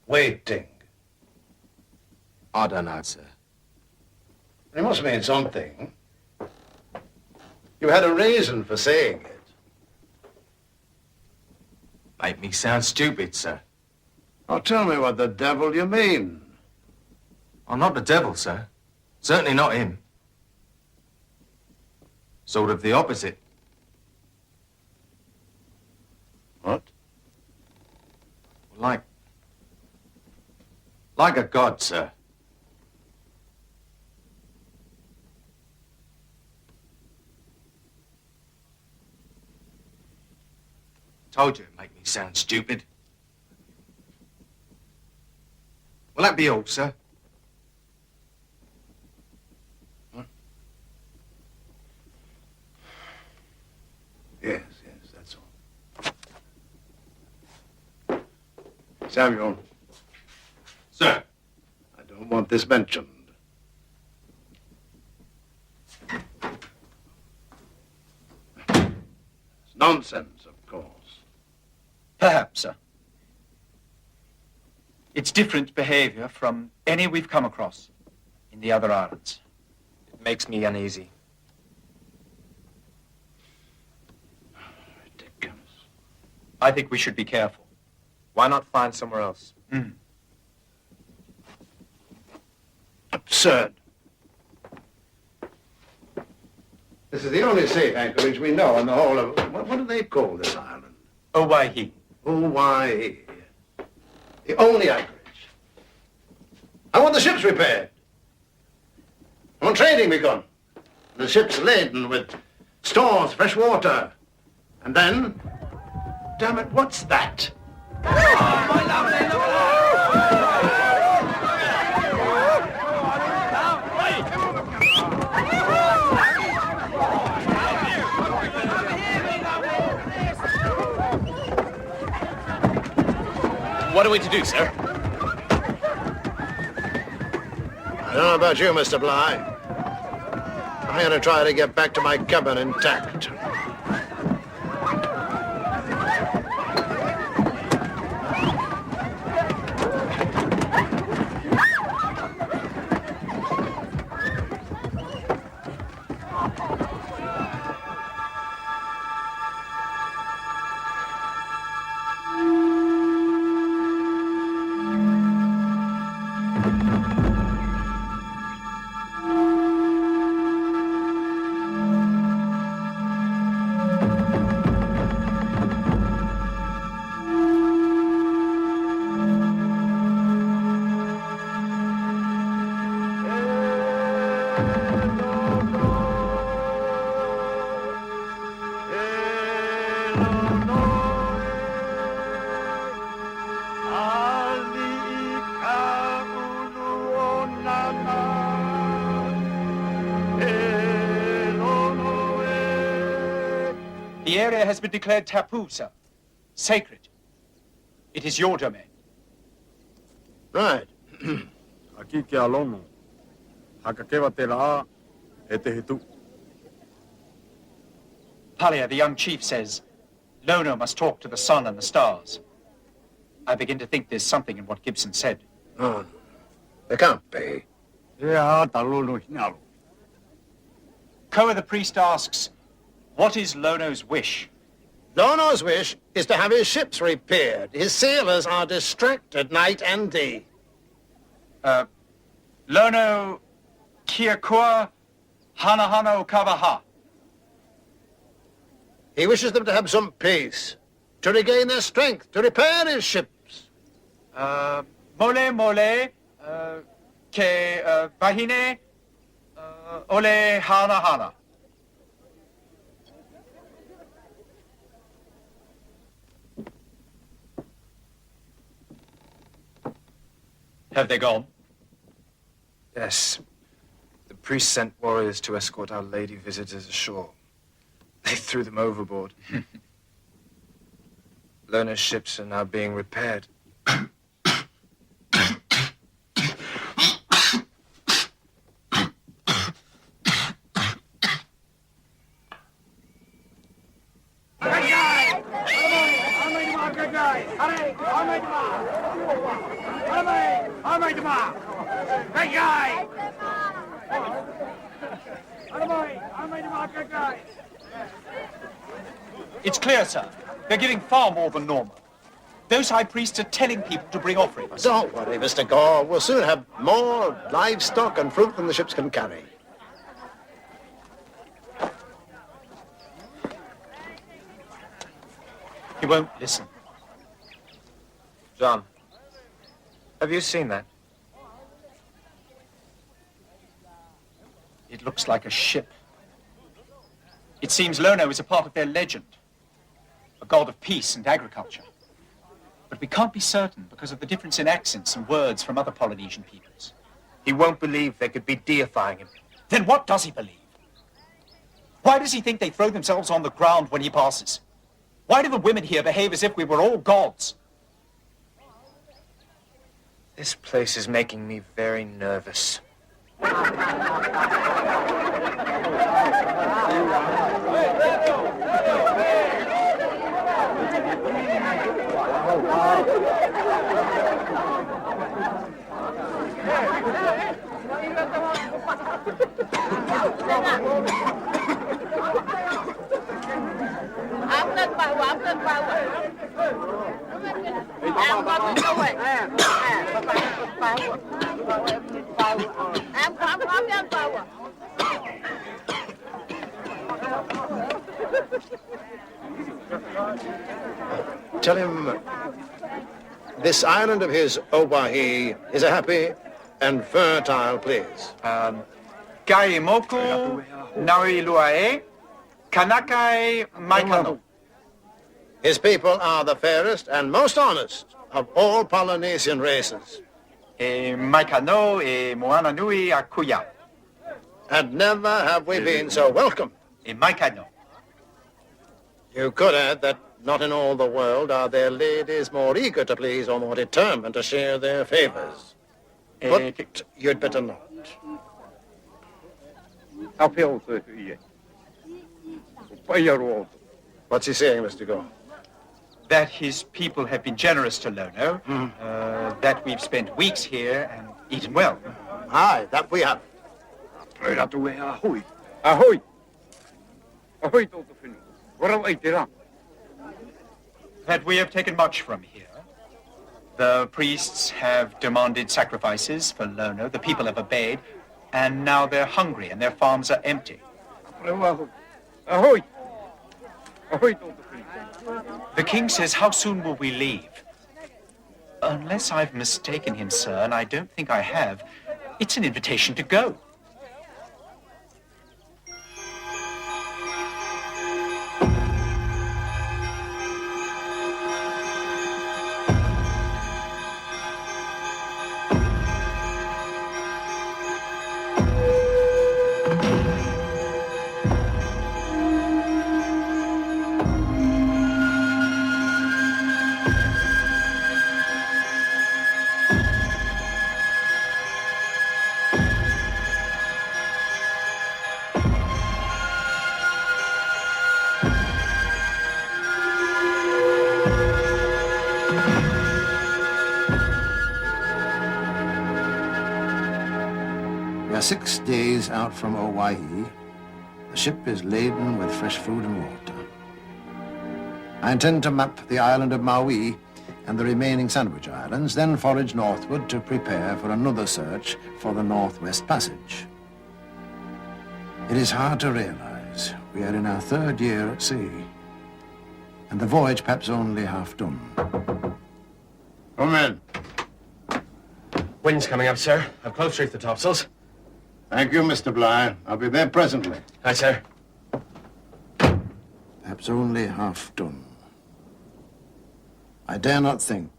waiting? I don't know, sir. It must mean something. You had a reason for saying it. Make me sound stupid, sir. Now tell me what the devil you mean. I'm not the devil, sir. Certainly not him. Sort of the opposite. What? Like a god, sir. Told you it'd make me sound stupid. Will that be all, sir? Yes, that's all. Samuel. Sir. I don't want this mentioned. It's nonsense, of course. Perhaps, sir. It's different behavior from any we've come across in the other islands. It makes me uneasy. I think we should be careful. Why not find somewhere else? Absurd. This is the only safe anchorage we know in the whole of... What do they call this island? Hawaii. Hawaii. The only anchorage. I want the ships repaired. I want trading begun. The ships laden with stores, fresh water. And then... Damn it, what's that? What are we to do, sir? I don't know about you, Mr. Bligh. I'm going to try to get back to my cabin intact. The area has been declared taboo, sir. Sacred. It is your domain. Right. Aki ke alono. Hakakewa te la e te hitu. Palia, the young chief, says Lono must talk to the sun and the stars. I begin to think there's something in what Gibson said. No, there can't be. Koa the priest asks, what is Lono's wish? Lono's wish is to have his ships repaired. His sailors are distracted night and day. Lono kia kua hana o kavaha. He wishes them to have some peace, to regain their strength, to repair his ships. Mole, ke vahine, ole hana. Have they gone? Yes. The priest sent warriors to escort our lady visitors ashore. They threw them overboard. Lono's ships are now being repaired. It's clear, sir. They're giving far more than normal. Those high priests are telling people to bring offerings. Don't worry, Mr. Gore. We'll soon have more livestock and fruit than the ships can carry. He won't listen. John, have you seen that? It looks like a ship. It seems Lono is a part of their legend, a god of peace and agriculture. But we can't be certain because of the difference in accents and words from other Polynesian peoples. He won't believe they could be deifying him. Then what does he believe? Why does he think they throw themselves on the ground when he passes? Why do the women here behave as if we were all gods? This place is making me very nervous. Tell him this island of his, Owahi, is a happy and fertile place. Kaimoku, Nauiluae, Kanakai, Maikano. His people are the fairest and most honest of all Polynesian races. Maikano, Moana Nui, Akuya. And never have we been so welcome. Maikano. You could add that not in all the world are there ladies more eager to please or more determined to share their favors. But you'd better not. What's he saying, Mr. Gore? That his people have been generous to Lono, that we've spent weeks here and eaten well. Aye, that we have. Ahoy! Ahoy, Toto Finu. That we have taken much from here. The priests have demanded sacrifices for Lono, the people have obeyed, and now they're hungry and their farms are empty. Ahoy! Ahoy, Toto Finu. The king says, how soon will we leave? Unless I've mistaken him, sir, and I don't think I have, it's an invitation to go. 6 days out from Hawaii. The ship is laden with fresh food and water. I intend to map the island of Maui and the remaining Sandwich Islands, then forage northward to prepare for another search for the Northwest Passage. It is hard to realize we are in our 3rd year at sea, and the voyage perhaps only half done. Come in. Wind's coming up, sir. I've close reefed the topsails. Thank you, Mr. Bligh. I'll be there presently. Aye, sir. Perhaps only half done. I dare not think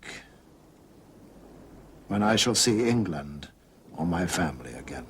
when I shall see England or my family again.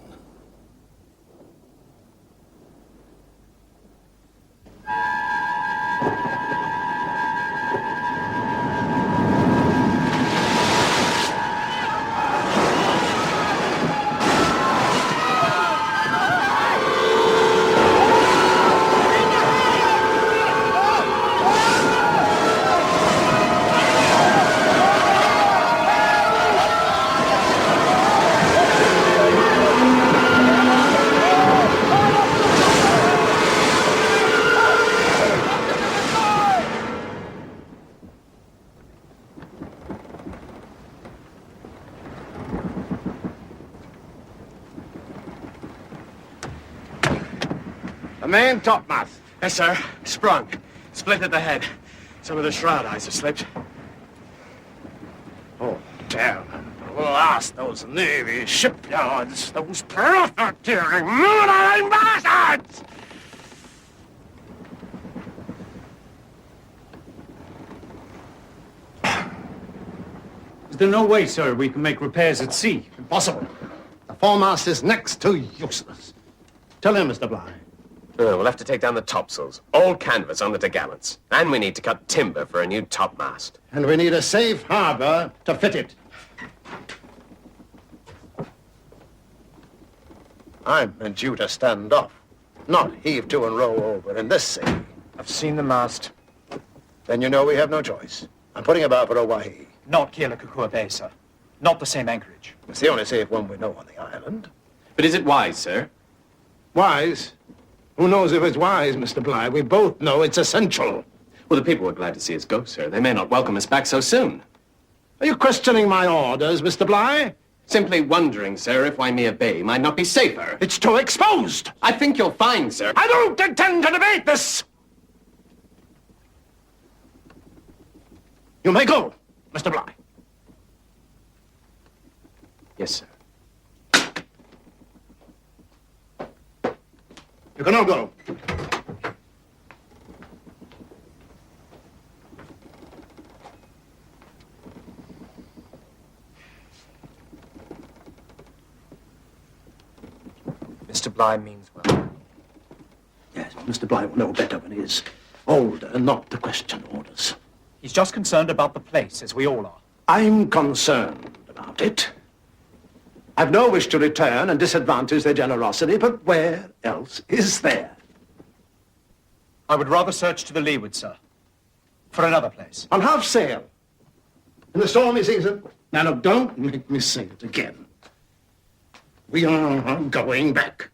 The main topmast. Yes, sir. Sprung. Split at the head. Some of the shroud eyes have slipped. Oh, damn. Blast those Navy shipyards. Those profiteering, murdering bastards! Is there no way, sir, we can make repairs at sea? Impossible. The foremast is next to useless. Tell him, Mr. Bligh. We'll have to take down the topsails. All canvas on the topgallants. And we need to cut timber for a new topmast. And we need a safe harbor to fit it. I meant you to stand off, not heave to and row over in this sea. I've seen the mast. Then you know we have no choice. I'm putting about for Hawaii. Not Kealakekua Bay, sir. Not the same anchorage. It's the only safe one we know on the island. But is it wise, sir? Wise? Who knows if it's wise, Mr. Bligh? We both know it's essential. Well, the people were glad to see us go, sir. They may not welcome us back so soon. Are you questioning my orders, Mr. Bligh? Simply wondering, sir, if Waimea Bay might not be safer. It's too exposed. I think you'll find, sir. I don't intend to debate this. You may go, Mr. Bligh. Yes, sir. You can all go. Mr. Bligh means well. Yes, Mr. Bligh will know better when he is older not to question orders. He's just concerned about the place, as we all are. I'm concerned about it. I've no wish to return and disadvantage their generosity, but where else is there? I would rather search to the leeward, sir. For another place. On half sail. In the stormy season. Now, look, don't make me say it again. We are going back.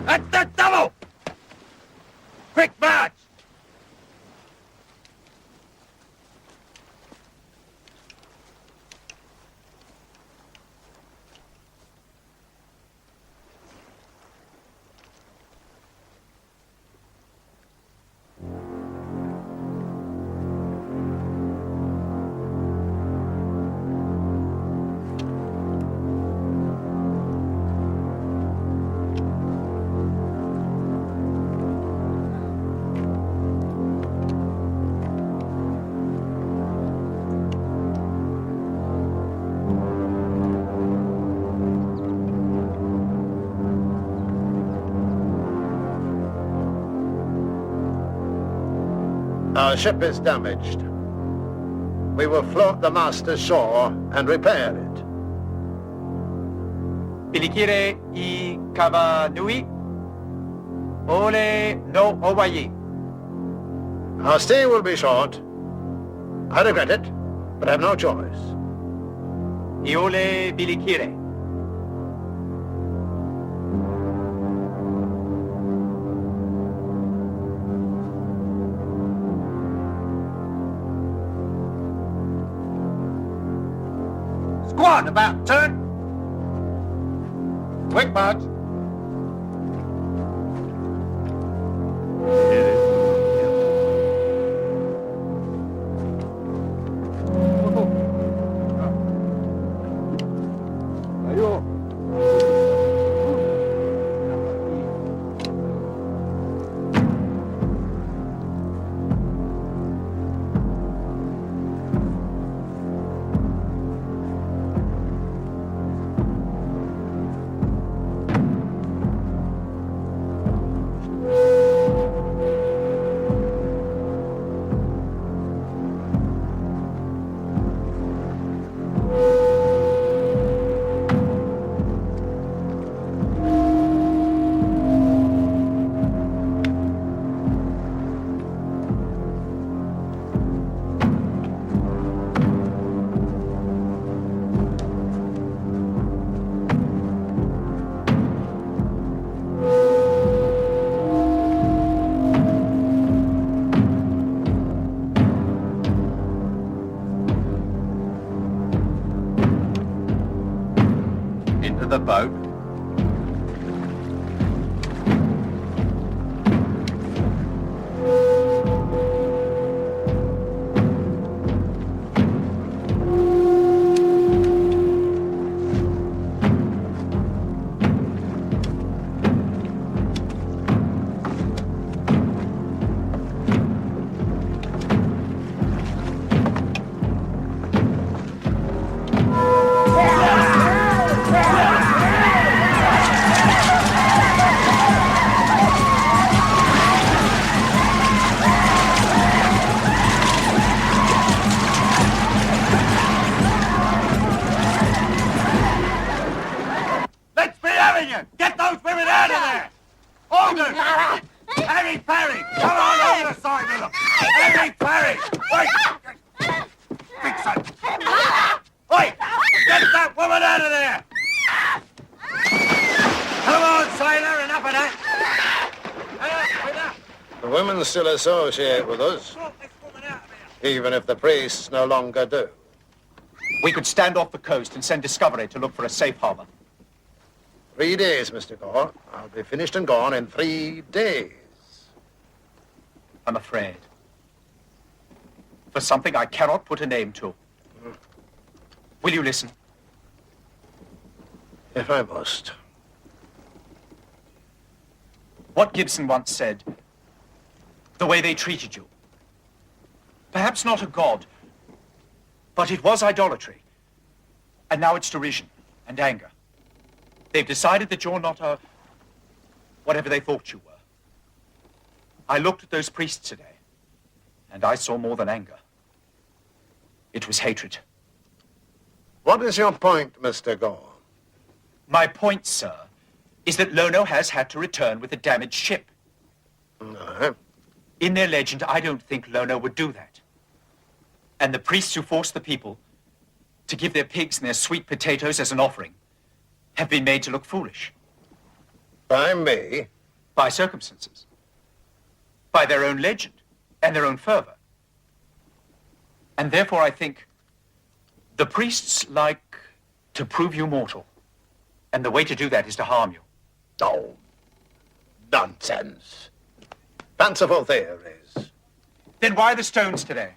At the double! Quick march! Our ship is damaged. We will float the mast ashore and repair it. Pilikire I Kavanui. Ole no Hawaii. Our stay will be short. I regret it, but have no choice. Iole Bilikire. Squad, about turn. Quick march. Into the boat. Let's be having you! Get those women out of there! Alden! Harry Parry! Come on over the side of them! Harry Parry! Wait! Big son! Wait! Get that woman out of there! Come on, sailor, enough of that! The women still associate with us, even if the priests no longer do. We could stand off the coast and send Discovery to look for a safe harbor. 3 days, Mr. Gore. I'll be finished and gone in 3 days. I'm afraid. For something I cannot put a name to. Will you listen? If I must. What Gibson once said, the way they treated you. Perhaps not a god, but it was idolatry. And now it's derision and anger. They've decided that you're not a... whatever they thought you were. I looked at those priests today, and I saw more than anger. It was hatred. What is your point, Mr. Gore? My point, sir, is that Lono has had to return with a damaged ship. No. In their legend, I don't think Lono would do that. And the priests who forced the people to give their pigs and their sweet potatoes as an offering have been made to look foolish. By me? by circumstances, by their own legend and their own fervor. And therefore I think the priests like to prove you mortal. And the way to do that is to harm you. Oh, nonsense. Fanciful theories. Then why the stones today?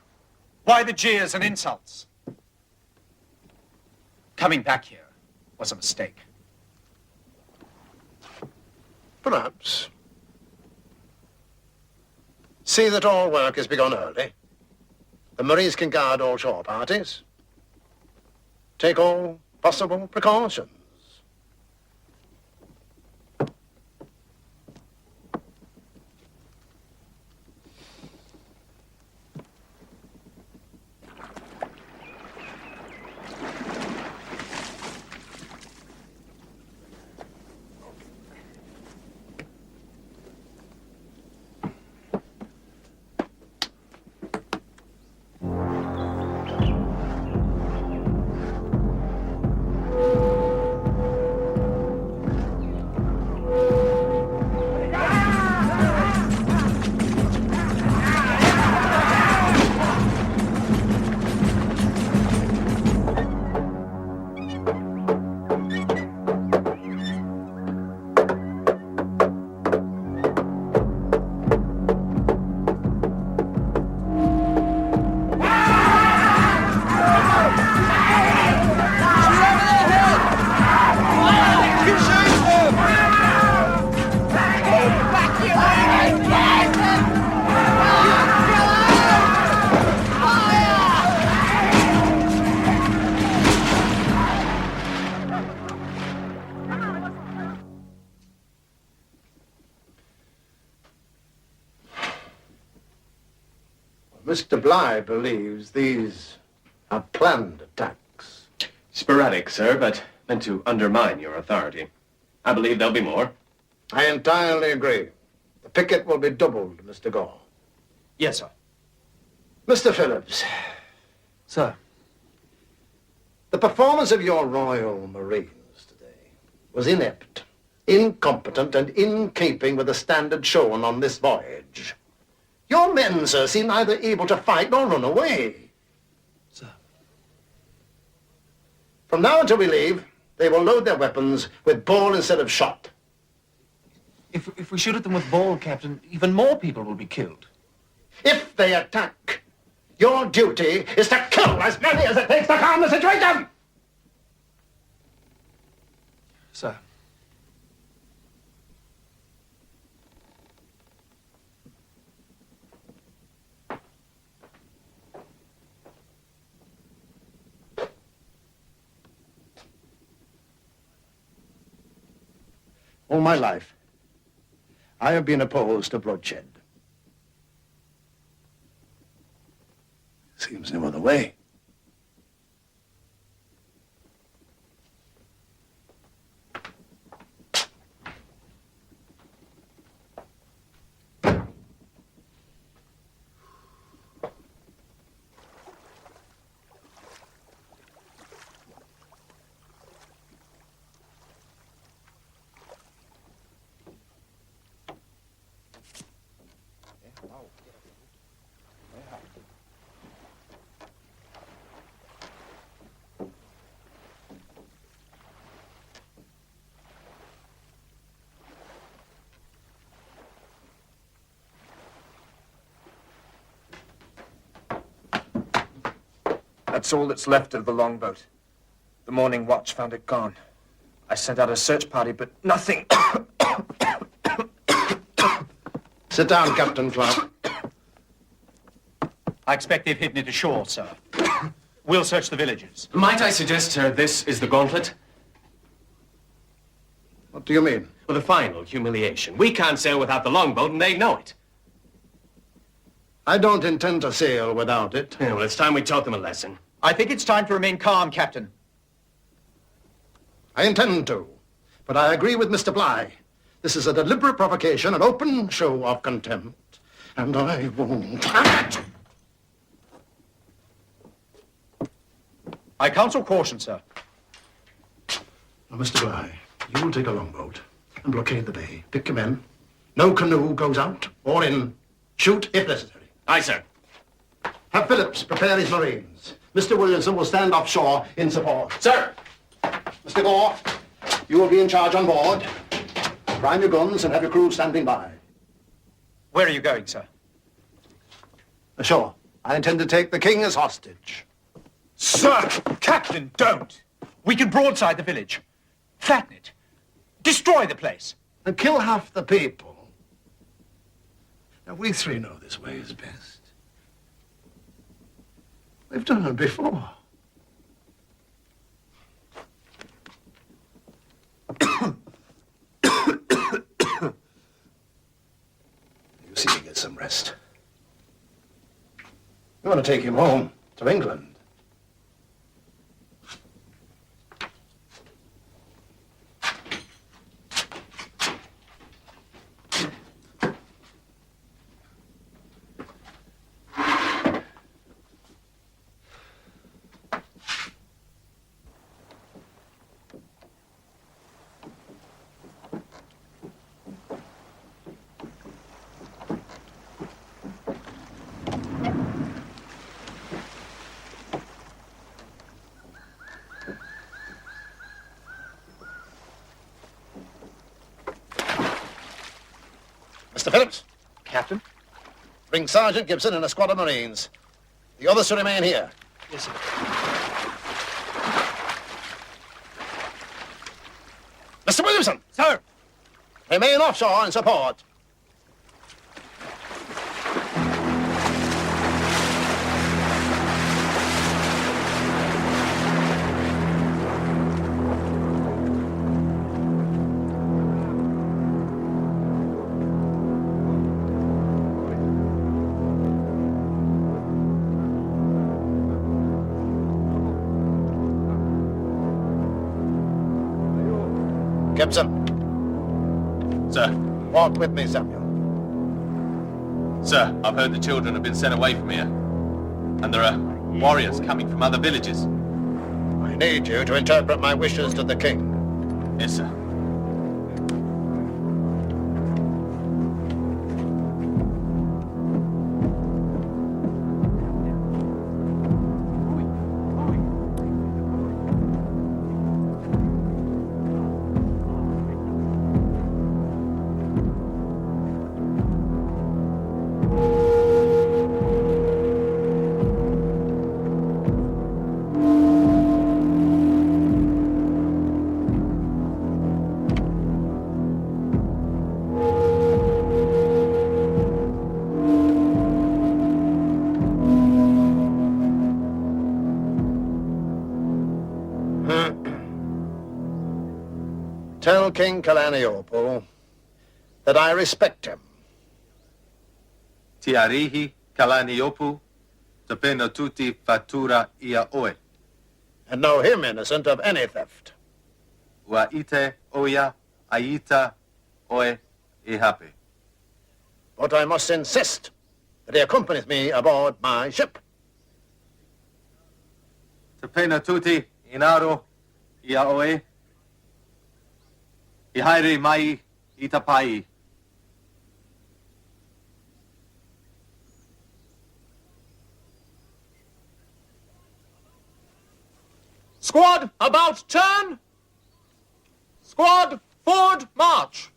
Why the jeers and insults? Coming back here was a mistake. Perhaps. See that all work is begun early. The Maries can guard all shore parties. Take all possible precautions. Mr. Bligh believes these are planned attacks. Sporadic, sir, but meant to undermine your authority. I believe there'll be more. I entirely agree. The picket will be doubled, Mr. Gore. Yes, sir. Mr. Phillips. Sir. The performance of your Royal Marines today was inept, incompetent, and in keeping with the standard shown on this voyage. Your men, sir, seem neither able to fight nor run away. Sir. From now until we leave, they will load their weapons with ball instead of shot. If we shoot at them with ball, Captain, even more people will be killed. If they attack, your duty is to kill as many as it takes to calm the situation! Sir. All my life, I have been opposed to bloodshed. Seems no other way. That's all that's left of the longboat. The morning watch found it gone. I sent out a search party, but nothing. Sit down, Captain Clark. I expect they've hidden it ashore, sir. We'll search the villages. Might I suggest, sir, this is the gauntlet? What do you mean? Well, the final humiliation. We can't sail without the longboat, and they know it. I don't intend to sail without it. Yeah, well, it's time we taught them a lesson. I think it's time to remain calm, Captain. I intend to, but I agree with Mr. Bligh. This is a deliberate provocation, an open show of contempt, and I won't have it. I counsel caution, sir. Now, Mr. Bligh, you will take a longboat and blockade the bay. Pick your men. No canoe goes out or in. Shoot if necessary. Aye, sir. Have Phillips prepare his Marines. Mr. Williamson will stand offshore in support. Sir! Mr. Gore, you will be in charge on board. Prime your guns and have your crew standing by. Where are you going, sir? Ashore. I intend to take the king as hostage. Sir! Captain, don't! We can broadside the village. Flatten it. Destroy the place. And kill half the people. Now, we three know this way is best. We've done it before. You see to get some rest. You want to take him home to England. Mr. Phillips. Captain? Bring Sergeant Gibson and a squad of Marines. The others to remain here. Yes, sir. Mr. Williamson! Sir! Remain offshore and support. Gibson. Sir. Walk with me, Samuel. Sir, I've heard the children have been sent away from here. And there are warriors coming from other villages. I need you to interpret my wishes to the king. Yes, sir. Tell King Kalaniopel that I respect him. Tiarihi Kalaniopu tapena tuti fatura ia oe. And know him innocent of any theft. Wa ite oya aita oe ihape. But I must insist that he accompanies me aboard my ship. Tapena tuti inaro ia oe. Ihairi mai itapai. Squad, about turn! Squad, forward, march!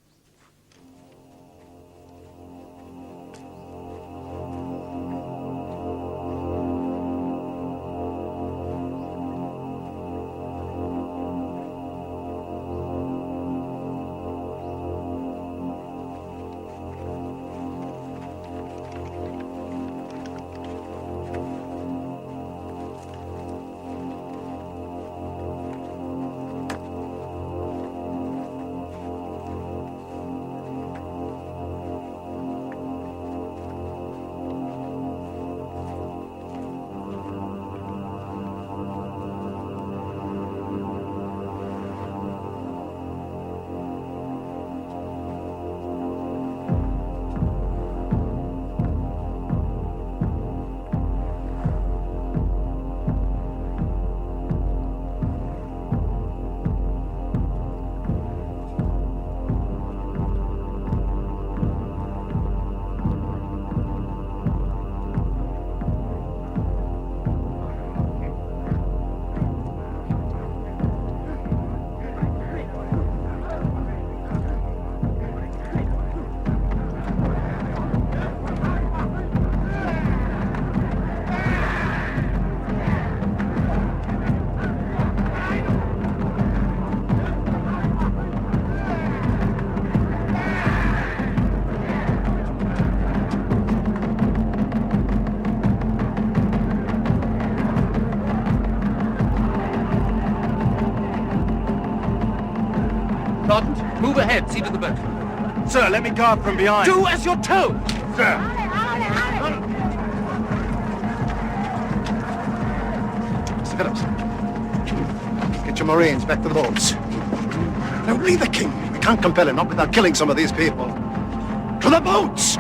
ahead. See to the boat. Sir, let me guard from behind. Do as you're told. Sir. Mr. Phillips, get your Marines back to the boats. Only the king. We can't compel him, not without killing some of these people. To the boats!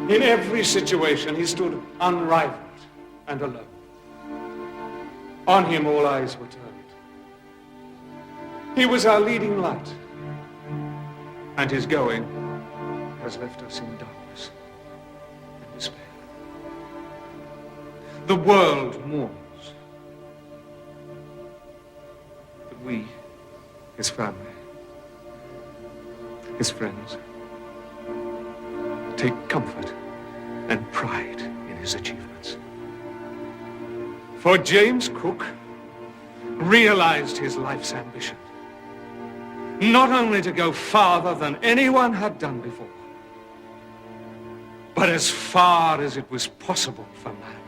In every situation, he stood unrivaled and alone. On him, all eyes were turned. He was our leading light, and his going has left us in darkness and despair. The world mourns, but we, his family, his friends, take comfort and pride in his achievements. For James Cook realized his life's ambition, not only to go farther than anyone had done before, but as far as it was possible for man.